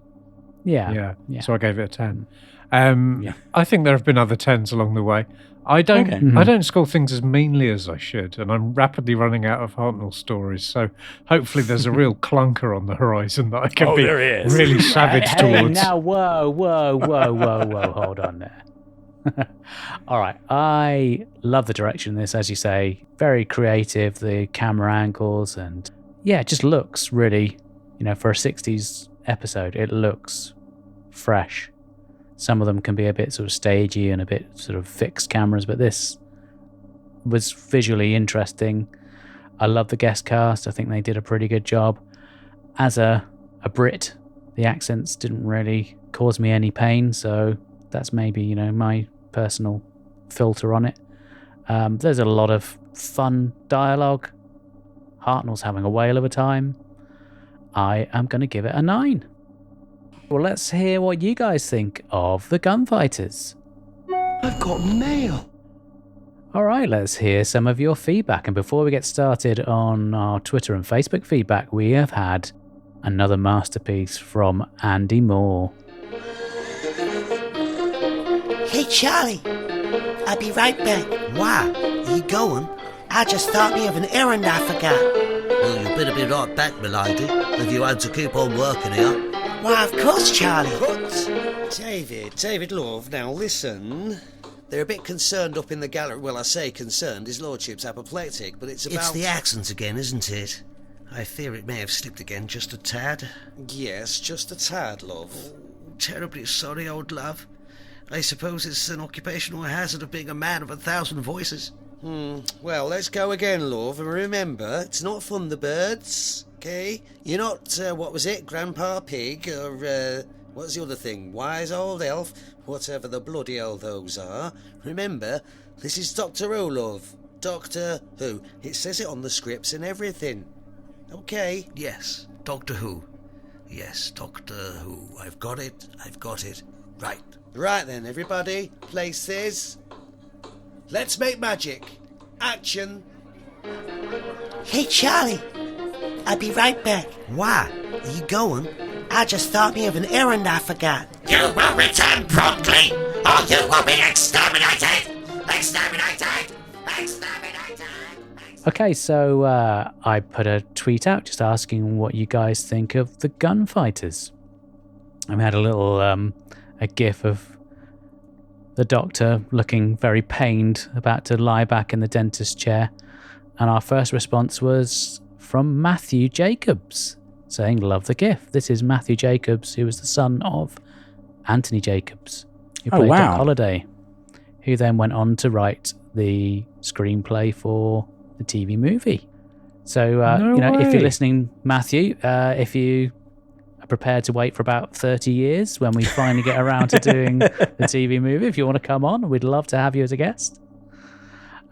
Yeah. So I gave it a 10. I think there have been other 10s along the way. I don't score things as meanly as I should, and I'm rapidly running out of Hartnell stories. So hopefully there's a real clunker on the horizon that I can be really savage towards. Now, whoa, hold on there. All right, I love the direction of this, as you say, very creative, the camera angles, and yeah, it just looks really, for a 60s episode, it looks fresh. Some of them can be a bit sort of stagey and a bit sort of fixed cameras, but this was visually interesting. I love the guest cast. I think they did a pretty good job. As a Brit, the accents didn't really cause me any pain, so that's maybe, my personal filter on it. There's a lot of fun dialogue. Hartnell's having a whale of a time. I am going to give it a 9. Well, let's hear what you guys think of the Gunfighters. I've got mail. All right, let's hear some of your feedback. And before we get started on our Twitter and Facebook feedback, we have had another masterpiece from Andy Moore. Hey, Charlie. I'll be right back. Why? Are you going? I just thought me of an errand I forgot. Well, you better be right back, milady, if you had to keep on working here. Why, of course, Charlie. What? David, love, now listen. They're a bit concerned up in the gallery. Well, I say concerned, his lordship's apoplectic, but it's about... It's the accent again, isn't it? I fear it may have slipped again just a tad. Yes, just a tad, love. Terribly sorry, old love. I suppose it's an occupational hazard of being a man of 1,000 voices. Well, let's go again, love, and remember, it's not Thunderbirds, okay? You're not, what was it, Grandpa Pig, or, what's the other thing, Wise Old Elf, whatever the bloody hell those are. Remember, this is Doctor Who, love. Doctor Who. It says it on the scripts and everything. Okay? Yes, Doctor Who. Yes, Doctor Who. I've got it. Right. Right then, everybody, places. Let's make magic. Action. Hey, Charlie. I'll be right back. Why? Are you going? I just thought me of an errand I forgot. You will return promptly. or you will be exterminated! Exterminated! Exterminated! Okay, so I put a tweet out just asking what you guys think of the gunfighters. And we had a little a gif of the doctor looking very pained, about to lie back in the dentist chair. And our first response was from Matthew Jacobs, saying, "Love the gif." This is Matthew Jacobs, who was the son of Anthony Jacobs, who played Doc Holliday, who then went on to write the screenplay for the TV movie. So, if you're listening, Matthew, if you are prepared to wait for about 30 years when we finally get around to doing the TV movie, if you want to come on, we'd love to have you as a guest.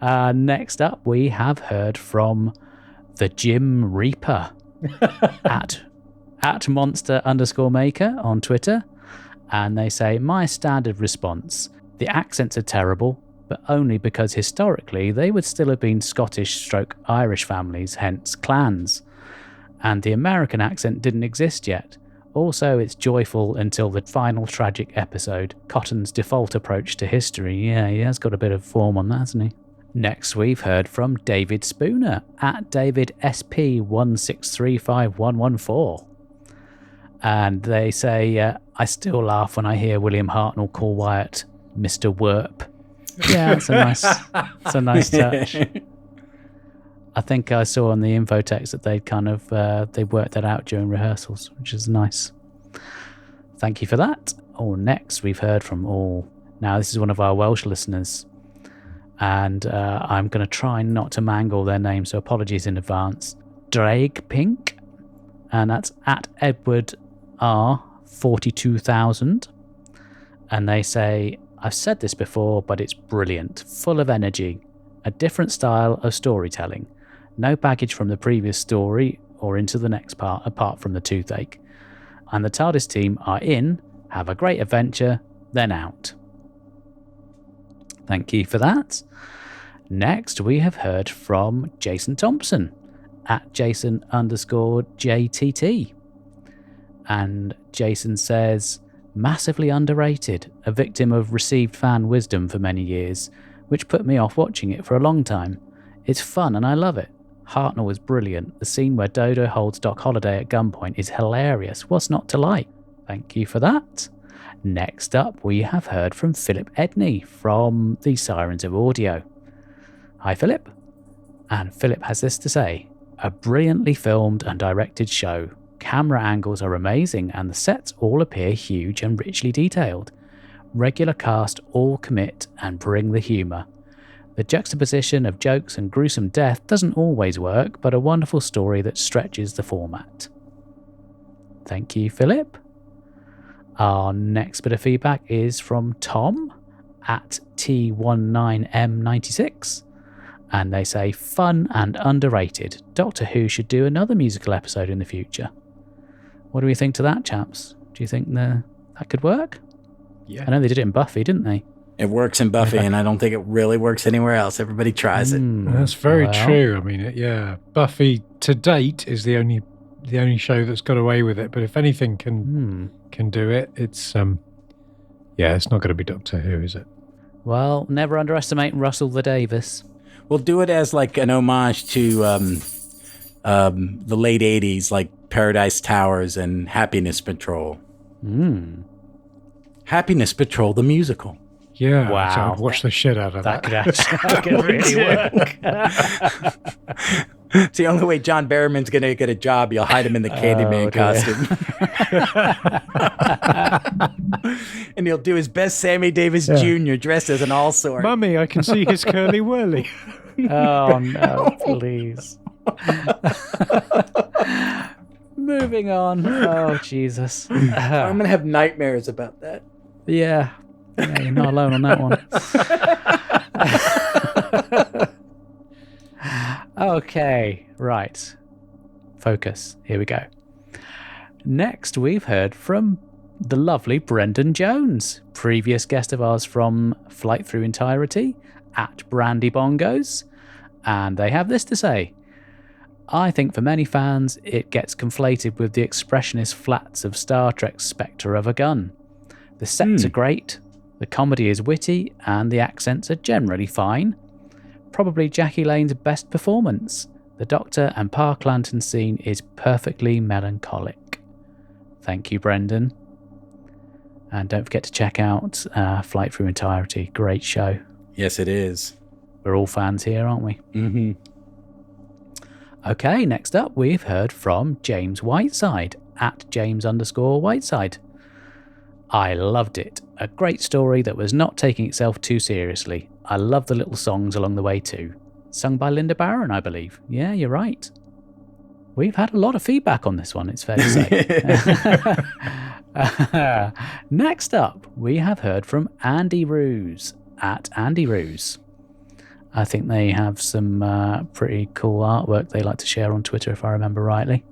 Next up, we have heard from the Jim Reaper at monster_maker on Twitter. And they say, my standard response, the accents are terrible, but only because historically they would still have been Scottish/Irish families, hence clans. And the American accent didn't exist yet. Also, it's joyful until the final tragic episode, Cotton's default approach to history. Yeah, he has got a bit of form on that, hasn't he? Next, we've heard from David Spooner at DavidSP1635114. And they say, I still laugh when I hear William Hartnell call Wyatt Mr. Werp. Yeah, it's a nice touch. I think I saw on the info text that they they worked that out during rehearsals, which is nice. Thank you for that. Next we've heard from now this is one of our Welsh listeners, and I'm going to try not to mangle their name, so apologies in advance. Drag Pink, and that's at Edward R 42,000, and they say, I've said this before, but it's brilliant, full of energy, a different style of storytelling, no baggage from the previous story or into the next part apart from the toothache. And the TARDIS team are in, have a great adventure, then out. Thank you for that. Next, we have heard from Jason Thompson at Jason_JTT. And Jason says, massively underrated, a victim of received fan wisdom for many years, which put me off watching it for a long time. It's fun and I love it. Hartnell is brilliant. The scene where Dodo holds Doc Holliday at gunpoint is hilarious. What's not to like? Thank you for that. Next up, we have heard from Philip Edney from the Sirens of Audio. Hi, Philip. And Philip has this to say, a brilliantly filmed and directed show. Camera angles are amazing and the sets all appear huge and richly detailed. Regular cast all commit and bring the humour. The juxtaposition of jokes and gruesome death doesn't always work, but a wonderful story that stretches the format. Thank you, Philip. Our next bit of feedback is from Tom at T19M96. And they say, fun and underrated. Doctor Who should do another musical episode in the future. What do we think to that, chaps? Do you think that could work? Yeah. I know they did it in Buffy, didn't they? It works in Buffy, and I don't think it really works anywhere else. Everybody tries it. That's very true. I mean, Buffy to date is the only show that's got away with it. But if anything can do it, it's it's not going to be Doctor Who, is it? Well, never underestimate Russell the Davis. We'll do it as like an homage to the late 80s, like Paradise Towers and Happiness Patrol. Happiness Patrol, the musical. Yeah, wow. So I'd watch the shit out of that. That could really work. It's the only way John Barrowman's going to get a job. You'll hide him in the Candyman costume. And he'll do his best Sammy Davis Jr. dressed as an all-sort. Mummy, I can see his curly whirly. Oh, no, please. Moving on. Oh, Jesus. I'm going to have nightmares about that. Yeah, you're not alone on that one. Okay, right. Focus. Here we go. Next, we've heard from the lovely Brendan Jones, previous guest of ours from Flight Through Entirety at Brandy Bongos, and they have this to say. I think for many fans, it gets conflated with the expressionist flats of Star Trek's Spectre of a Gun. The sets are great, The comedy is witty and the accents are generally fine. Probably Jackie Lane's best performance. The Doctor and Park Lantern scene is perfectly melancholic. Thank you, Brendan. And don't forget to check out Flight Through Entirety. Great show. Yes, it is. We're all fans here, aren't we? Mm-hmm. Okay, next up we've heard from James Whiteside at James_Whiteside. I loved it. A great story that was not taking itself too seriously. I love the little songs along the way too. Sung by Linda Barron, I believe. Yeah, you're right. We've had a lot of feedback on this one, it's fair to say. Next up, we have heard from Andy Ruse at Andy Ruse. I think they have some pretty cool artwork they like to share on Twitter, if I remember rightly.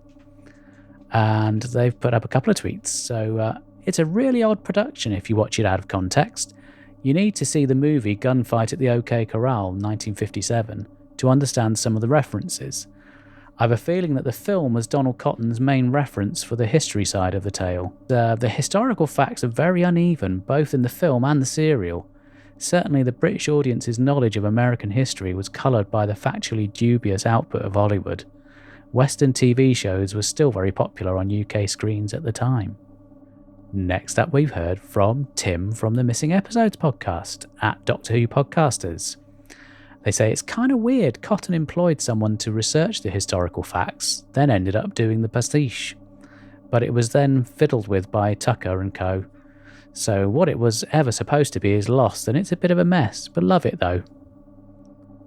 And they've put up a couple of tweets. So it's a really odd production if you watch it out of context. You need to see the movie Gunfight at the OK Corral, 1957, to understand some of the references. I have a feeling that the film was Donald Cotton's main reference for the history side of the tale. The historical facts are very uneven, both in the film and the serial. Certainly the British audience's knowledge of American history was coloured by the factually dubious output of Hollywood. Western TV shows were still very popular on UK screens at the time. Next up we've heard from Tim from the Missing Episodes podcast at Doctor Who Podcasters. They say it's kind of weird Cotton employed someone to research the historical facts, then ended up doing the pastiche. But it was then fiddled with by Tucker and co. So what it was ever supposed to be is lost, and it's a bit of a mess, but love it though.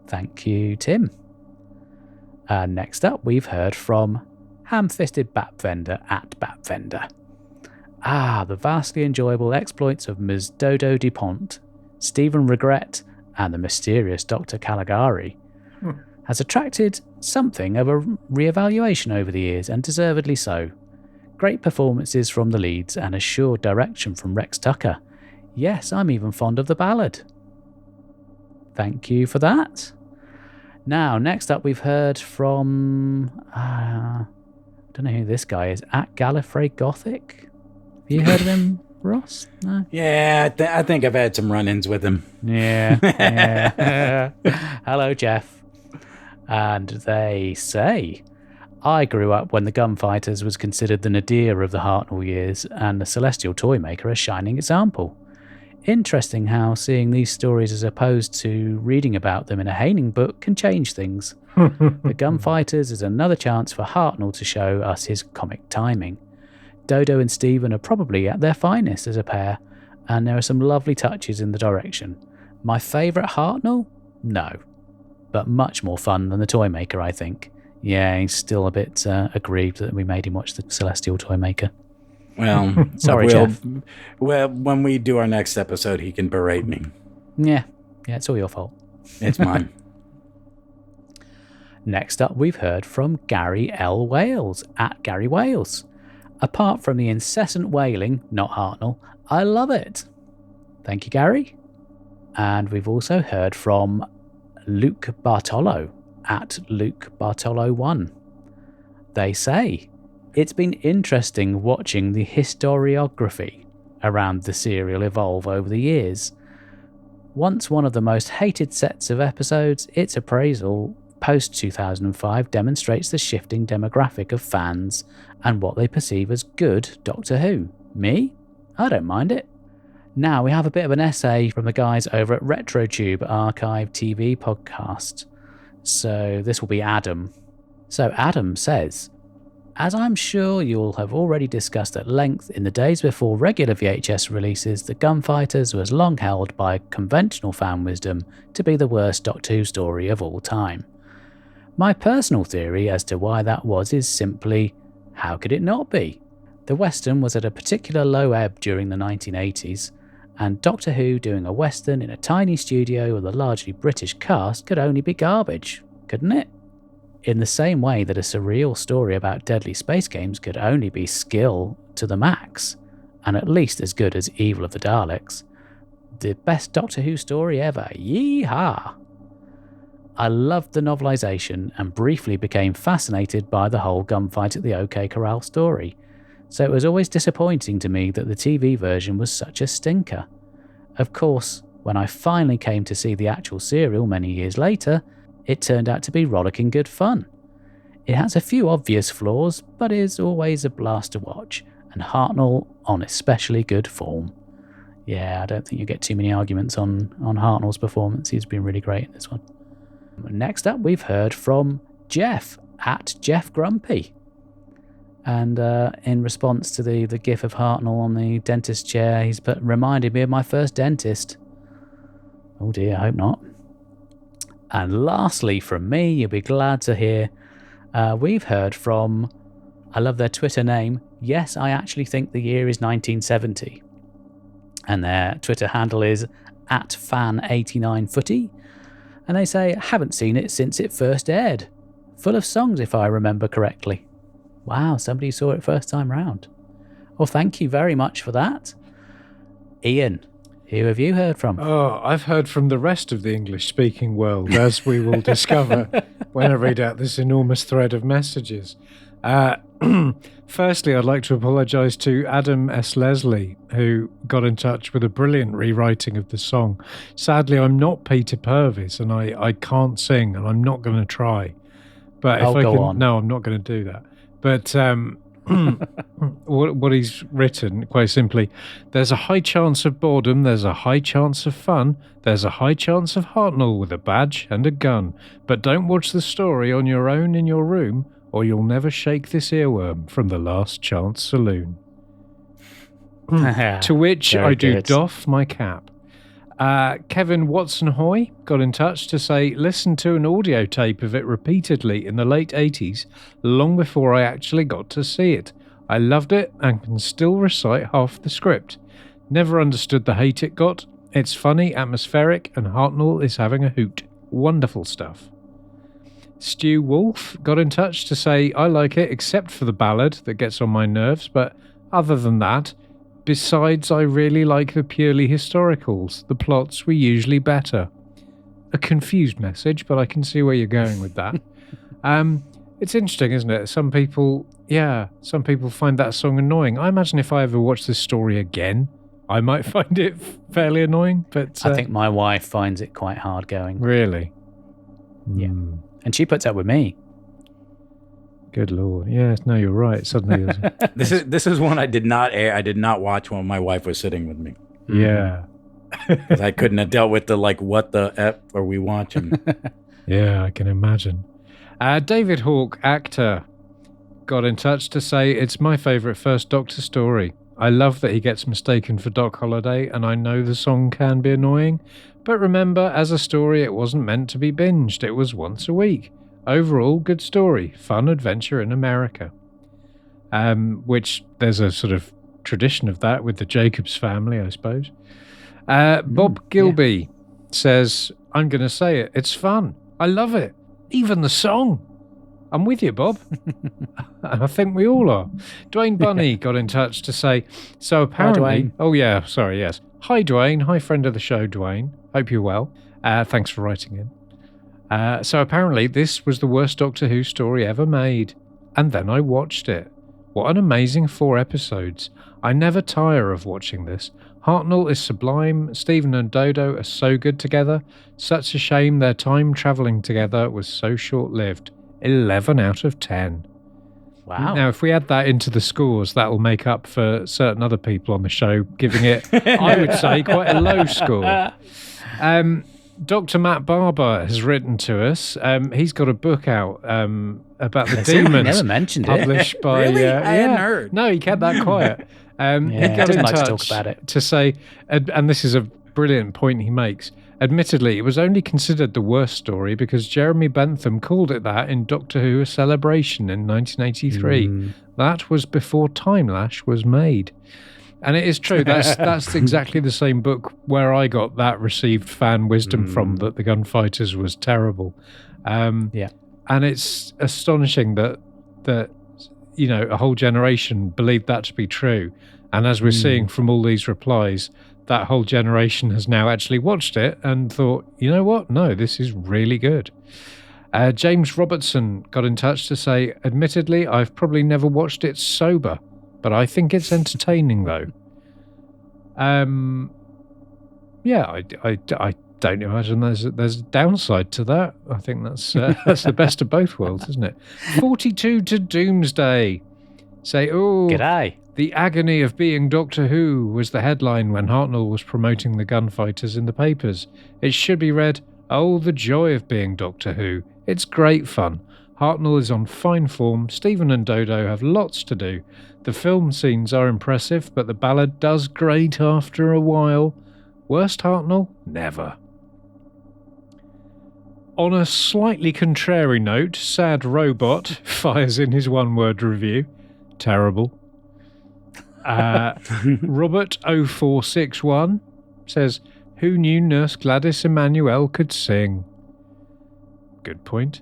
Thank you, Tim. Next up, we've heard from Ham-Fisted Batfender at Batfender. The vastly enjoyable exploits of Ms. Dodo DuPont, Stephen Regret, and the mysterious Dr. Caligari has attracted something of a re-evaluation over the years, and deservedly so. Great performances from the leads and assured direction from Rex Tucker. Yes, I'm even fond of the ballad. Thank you for that. Now, next up we've heard from... I don't know who this guy is. At Gallifrey Gothic? Have you heard of him, Ross? No? Yeah, I think I've had some run-ins with him. Yeah. Hello, Jeff. And they say... I grew up when the Gunfighters was considered the nadir of the Hartnell years, and the Celestial Toymaker a shining example. Interesting how seeing these stories as opposed to reading about them in a Haining book can change things. The Gunfighters is another chance for Hartnell to show us his comic timing. Dodo and Stephen are probably at their finest as a pair, and there are some lovely touches in the direction. My favourite Hartnell? No. But much more fun than the Toymaker, I think. Yeah, he's still a bit aggrieved that we made him watch the Celestial Toymaker. Well, sorry, Jeff. Well, when we do our next episode, he can berate me. Yeah, it's all your fault. It's mine. Next up, we've heard from Gary L. Wales, at Gary Wales. Apart from the incessant wailing, not Hartnell, I love it. Thank you, Gary. And we've also heard from Luke Bartolo, at Luke Bartolo 1. They say, it's been interesting watching the historiography around the serial evolve over the years. Once one of the most hated sets of episodes, its appraisal post-2005 demonstrates the shifting demographic of fans and what they perceive as good Doctor Who. Me? I don't mind it. Now we have a bit of an essay from the guys over at RetroTube Archive TV podcast. So this will be Adam. So Adam says, as I'm sure you'll have already discussed at length in the days before regular VHS releases, the Gunfighters was long held by conventional fan wisdom to be the worst Doctor Who story of all time. My personal theory as to why that was is simply, how could it not be? The Western was at a particular low ebb during the 1980s, and Doctor Who doing a Western in a tiny studio with a largely British cast could only be garbage, couldn't it? In the same way that a surreal story about deadly space games could only be skill to the max, and at least as good as Evil of the Daleks. The best Doctor Who story ever, yee-haw! I loved the novelisation and briefly became fascinated by the whole gunfight at the OK Corral story, so it was always disappointing to me that the TV version was such a stinker. Of course, when I finally came to see the actual serial many years later, it turned out to be rollicking good fun. It has a few obvious flaws, but is always a blast to watch, and Hartnell on especially good form. Yeah, I don't think you get too many arguments on Hartnell's performance. He's been really great in this one. Next up, we've heard from Jeff, at Jeff Grumpy. And in response to the gif of Hartnell on the dentist chair, he's reminded me of my first dentist. Oh dear, I hope not. And lastly, from me, you'll be glad to hear, we've heard from, I love their Twitter name, Yes, I actually think the year is 1970. And their Twitter handle is @fan89footy. And they say, haven't seen it since it first aired. Full of songs, if I remember correctly. Wow, somebody saw it first time round. Well, thank you very much for that. Ian, who have you heard from? Oh, I've heard from the rest of the English-speaking world, as we will discover when I read out this enormous thread of messages. Firstly, I'd like to apologise to Adam S. Leslie, who got in touch with a brilliant rewriting of the song. Sadly, I'm not Peter Purvis, and I can't sing, and I'm not going to try. But if I go can, on. No, I'm not going to do that. But what he's written, quite simply, there's a high chance of boredom, there's a high chance of fun, there's a high chance of Hartnell with a badge and a gun. But don't watch the story on your own in your room, or you'll never shake this earworm from the Last Chance Saloon. To which Very I do good. doff my cap. Kevin Watson-Hoy got in touch to say, listened to an audio tape of it repeatedly in the late 80s, long before I actually got to see it. I loved it and can still recite half the script. Never understood the hate it got. It's funny, atmospheric, and Hartnell is having a hoot. Wonderful stuff. Stu Wolf got in touch to say, I like it except for the ballad that gets on my nerves, but other than that, besides, I really like the purely historicals. The plots were usually better. A confused message, but I can see where you're going with that. It's interesting, isn't it? Some people find that song annoying. I imagine if I ever watch this story again, I might find it fairly annoying. But I think my wife finds it quite hard going. Really? Yeah. And she puts up with me. Good Lord. Yes, no, you're right. Suddenly This is one I did not air. I did not watch when my wife was sitting with me. Yeah. Because I couldn't have dealt with the, like, what the F are we watching? Yeah, I can imagine. David Hawke, actor, got in touch to say, it's my favourite First Doctor story. I love that he gets mistaken for Doc Holliday, and I know the song can be annoying, but remember, as a story, it wasn't meant to be binged. It was once a week. Overall, good story. Fun adventure in America. Which there's a sort of tradition of that with the Jacobs family, I suppose. Bob Gilby says, I'm going to say it. It's fun. I love it. Even the song. I'm with you, Bob. I think we all are. Dwayne Bunny got in touch to say, so apparently... Dwayne. Oh, yeah, sorry, yes. Hi, Dwayne. Hi, friend of the show, Dwayne. Hope you're well. Thanks for writing in. So apparently this was the worst Doctor Who story ever made. And then I watched it. What an amazing 4 episodes. I never tire of watching this. Hartnell is sublime. Stephen and Dodo are so good together. Such a shame their time travelling together was so short-lived. 11 out of 10. Wow. Now, if we add that into the scores, that will make up for certain other people on the show giving it, I would say, quite a low score. Dr. Matt Barber has written to us. He's got a book out about the demons. Never mentioned it. Published by... Really? I hadn't heard. No, he kept that quiet. He got doesn't in like to touch talk about it. to say, and this is a brilliant point he makes, admittedly, it was only considered the worst story because Jeremy Bentham called it that in Doctor Who: A Celebration in 1983. That was before Time Lash was made. And it is true, that's exactly the same book where I got that received fan wisdom from, that the Gunfighters was terrible. And it's astonishing that you know, a whole generation believed that to be true. And as we're seeing from all these replies, that whole generation has now actually watched it and thought, you know what? No, this is really good. James Robertson got in touch to say, admittedly, I've probably never watched it sober, but I think it's entertaining, though. Yeah, I don't imagine there's a downside to that. I think that's the best of both worlds, isn't it? 42 to Doomsday. Say, oh, G'day. The agony of being Doctor Who was the headline when Hartnell was promoting the gunfighters in the papers. It should be read, oh, the joy of being Doctor Who. It's great fun. Hartnell is on fine form. Stephen and Dodo have lots to do. The film scenes are impressive, but the ballad does grate after a while. Worst Hartnell? Never. On a slightly contrary note, Sad Robot fires in his one-word review. Terrible. Robert0461 says, who knew Nurse Gladys Emanuel could sing? Good point.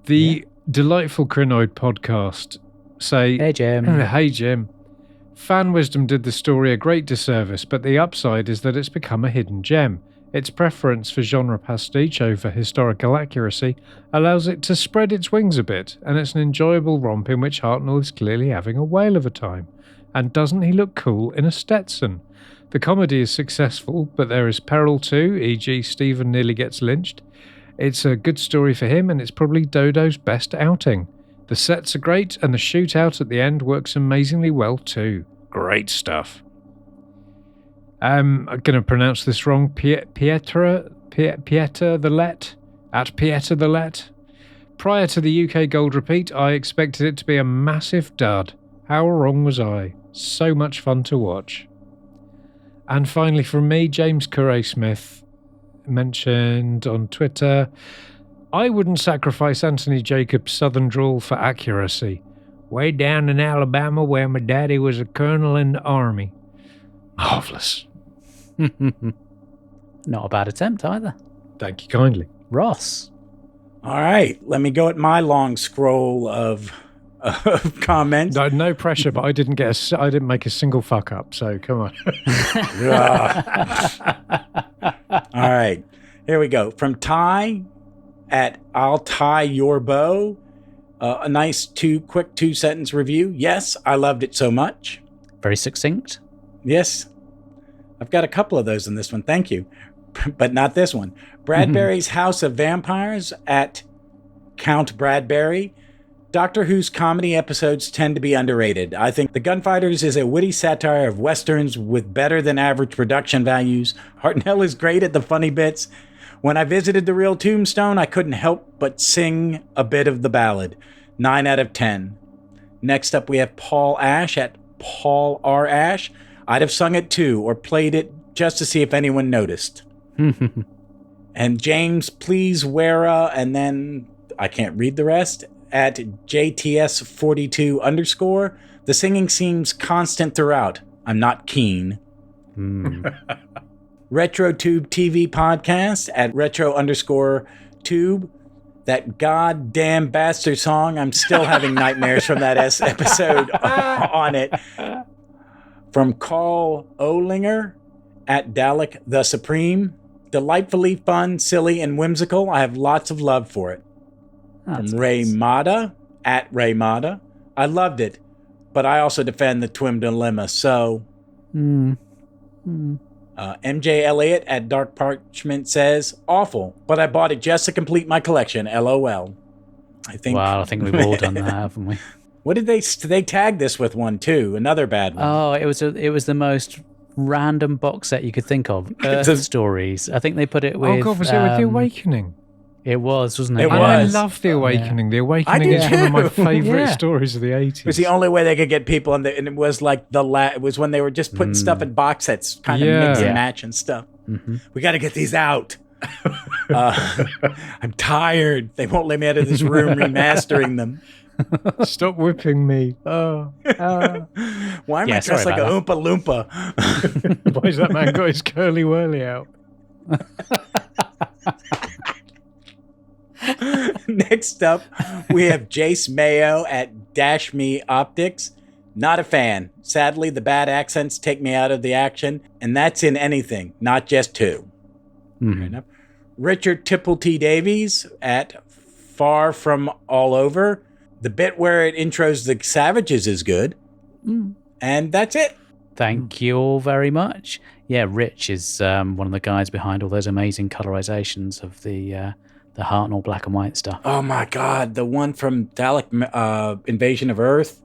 The Delightful Crinoid podcast say, Hey, Jim. Hey, Jim. Fan Wisdom did the story a great disservice, but the upside is that it's become a hidden gem. Its preference for genre pastiche over historical accuracy allows it to spread its wings a bit, and it's an enjoyable romp in which Hartnell is clearly having a whale of a time. And doesn't he look cool in a Stetson? The comedy is successful, but there is peril too, e.g. Stephen nearly gets lynched. It's a good story for him, and it's probably Dodo's best outing. The sets are great, and the shootout at the end works amazingly well too. Great stuff. I'm going to pronounce this wrong. Pieter the Let? At Pieter the Let? Prior to the UK Gold repeat, I expected it to be a massive dud. How wrong was I? So much fun to watch. And finally from me, James Curray Smith mentioned on Twitter, I wouldn't sacrifice Anthony Jacobs' southern drawl for accuracy. Way down in Alabama where my daddy was a colonel in the army. Marvellous. Not a bad attempt either. Thank you kindly. Ross. All right, let me go at my long scroll of comments. No pressure, but I didn't make a single fuck up, so come on. All right, here we go. From Ty at I'll Tie Your Bow. A nice quick 2-sentence review. Yes, I loved it so much. Very succinct. Yes. I've got a couple of those in this one. Thank you. But not this one. Bradbury's House of Vampires at Count Bradbury. Doctor Who's comedy episodes tend to be underrated. I think The Gunfighters is a witty satire of westerns with better than average production values. Hartnell is great at the funny bits. When I visited the real Tombstone, I couldn't help but sing a bit of the ballad. 9 out of 10. Next up, we have Paul Ash at Paul R. Ash. I'd have sung it too, or played it just to see if anyone noticed. And James Please Wera, and then I can't read the rest, at JTS42_. The singing seems constant throughout. I'm not keen. RetroTube TV podcast at retro_tube. That goddamn bastard song. I'm still having nightmares from that episode on it. From Carl Olinger at Dalek the Supreme. Delightfully fun, silly, and whimsical. I have lots of love for it. That's From Ray nice. Mata at Ray Mata. I loved it, but I also defend the Twin Dilemma, so... MJ Elliott at Dark Parchment says, awful, but I bought it just to complete my collection, LOL. I think we've all done that, haven't we? What did they tag this with one too? Another bad one. Oh, it was the most random box set you could think of. Earth Stories. I think they put it with... Oh God, was it with The Awakening? It was, wasn't it? It And was. I love The Awakening. Yeah. The Awakening I is do one of my too. favourite Yeah. stories of the 80s. It was the only way they could get people on and it was like it was when they were just putting stuff in box sets, kind of mix Yeah. and match and stuff. We got to get these out. I'm tired. They won't let me out of this room remastering them. Stop whipping me. Oh. Why am Yeah, I dressed sorry like a about Oompa Loompa? Why has that man got his curly whirly out? Next up, we have Jace Mayo at Dash Me Optics. Not a fan. Sadly, the bad accents take me out of the action, and that's in anything, not just two. Fair enough. Richard Tipple T. Davies at Far From All Over. The bit where it intros the Savages is good. And that's it. Thank you all very much. Yeah, Rich is one of the guys behind all those amazing colorizations of the Hartnell black and white stuff. Oh my God, the one from Dalek Invasion of Earth.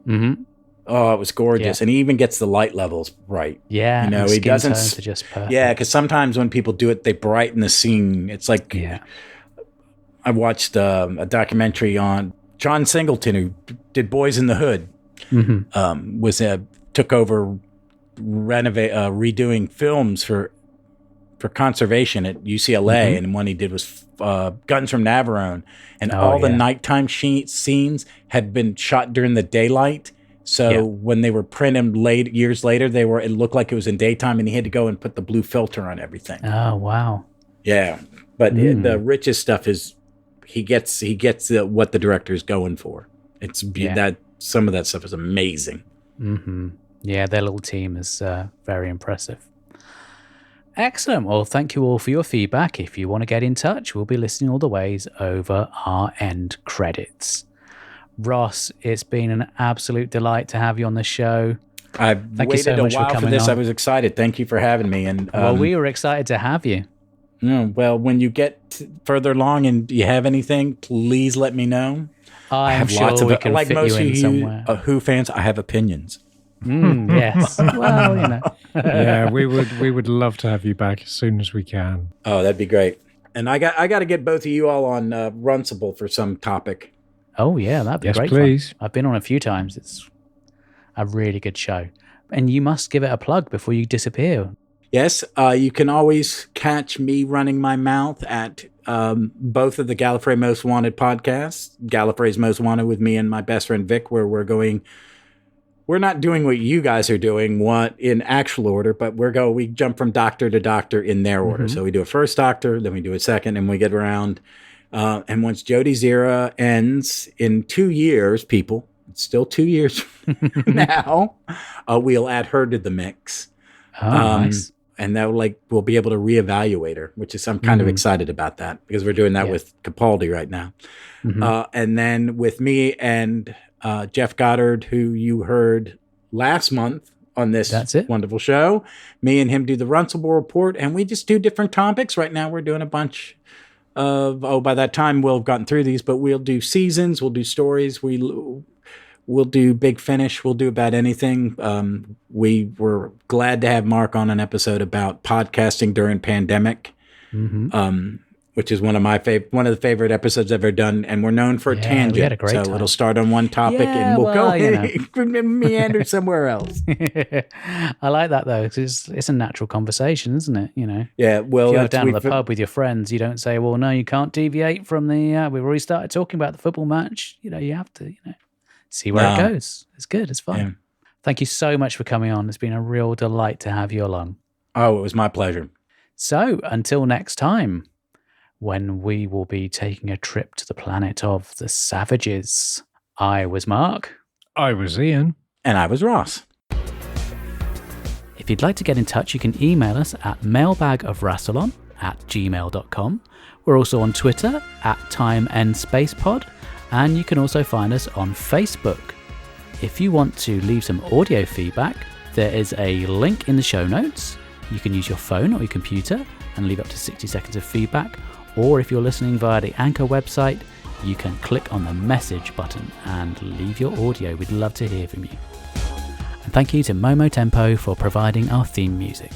Mm-hmm. Oh, it was gorgeous, and he even gets the light levels right. Yeah, you know, and he skin doesn't. tones are just perfect. Yeah, because sometimes when people do it, they brighten the scene. It's like I watched a documentary on John Singleton, who did Boys in the Hood. Mm-hmm. Took over redoing films for conservation at UCLA, and one he did was Guns from Navarone, and all the nighttime scenes had been shot during the daylight. So when they were printed years later, it looked like it was in daytime, and he had to go and put the blue filter on everything. Oh wow! Yeah, but the richest stuff is he gets what the director is going for. It's that some of that stuff is amazing. Mm-hmm. Yeah, their little team is very impressive. Excellent. Well, thank you all for your feedback. If you want to get in touch, we'll be listening all the ways over our end credits. Ross, it's been an absolute delight to have you on the show. I waited a while for this. I was excited. Thank you for having me. And well, we were excited to have you. Well, when you get further along and you have anything, please let me know. I have lots of, we can like fit most you in somewhere. Who fans, I have opinions. Yes. Well, you know. Yeah, we would love to have you back as soon as we can. Oh, that'd be great. And I got to get both of you all on Runcible for some topic. Oh yeah, that'd be great. Please. I've been on a few times. It's a really good show, and you must give it a plug before you disappear. Yes, you can always catch me running my mouth at both of the Gallifrey Most Wanted podcasts. Gallifrey's Most Wanted with me and my best friend Vic, where we're not doing what you guys are doing, in actual order, but we jump from doctor to doctor in their order. So we do a first doctor, then we do a second, and we get around. And once Jodie's era ends in 2 years, people, it's still 2 years now, we'll add her to the mix. Oh, nice. And we'll be able to reevaluate her, which is, I'm kind of excited about that because we're doing that with Capaldi right now. And then with me and Jeff Goddard, who you heard last month on this wonderful show, me and him do the Runcible Report, and we just do different topics. Right now we're doing a bunch of, by that time we'll have gotten through these, but we'll do seasons, we'll do stories, we'll do Big Finish, we'll do about anything. We were glad to have Mark on an episode about podcasting during pandemic, which is one of the favorite episodes I've ever done, and we're known for a tangent. We had a great time. It'll start on one topic and we'll go meander somewhere else. I like that though, because it's a natural conversation, isn't it? You know. Yeah. Well, if you're down at the pub with your friends, you don't say, "Well, no, you can't deviate from the." We've already started talking about the football match. You know, you have to, see where it goes. It's good. It's fun. Yeah. Thank you so much for coming on. It's been a real delight to have you along. Oh, it was my pleasure. So until next time, when we will be taking a trip to the planet of the savages. I was Mark. I was Ian. And I was Ross. If you'd like to get in touch, you can email us at mailbagofrassilon@gmail.com. We're also on Twitter @TimeEndSpacePod, and you can also find us on Facebook. If you want to leave some audio feedback, there is a link in the show notes. You can use your phone or your computer and leave up to 60 seconds of feedback. Or if you're listening via the Anchor website, you can click on the message button and leave your audio. We'd love to hear from you. And thank you to Momo Tempo for providing our theme music.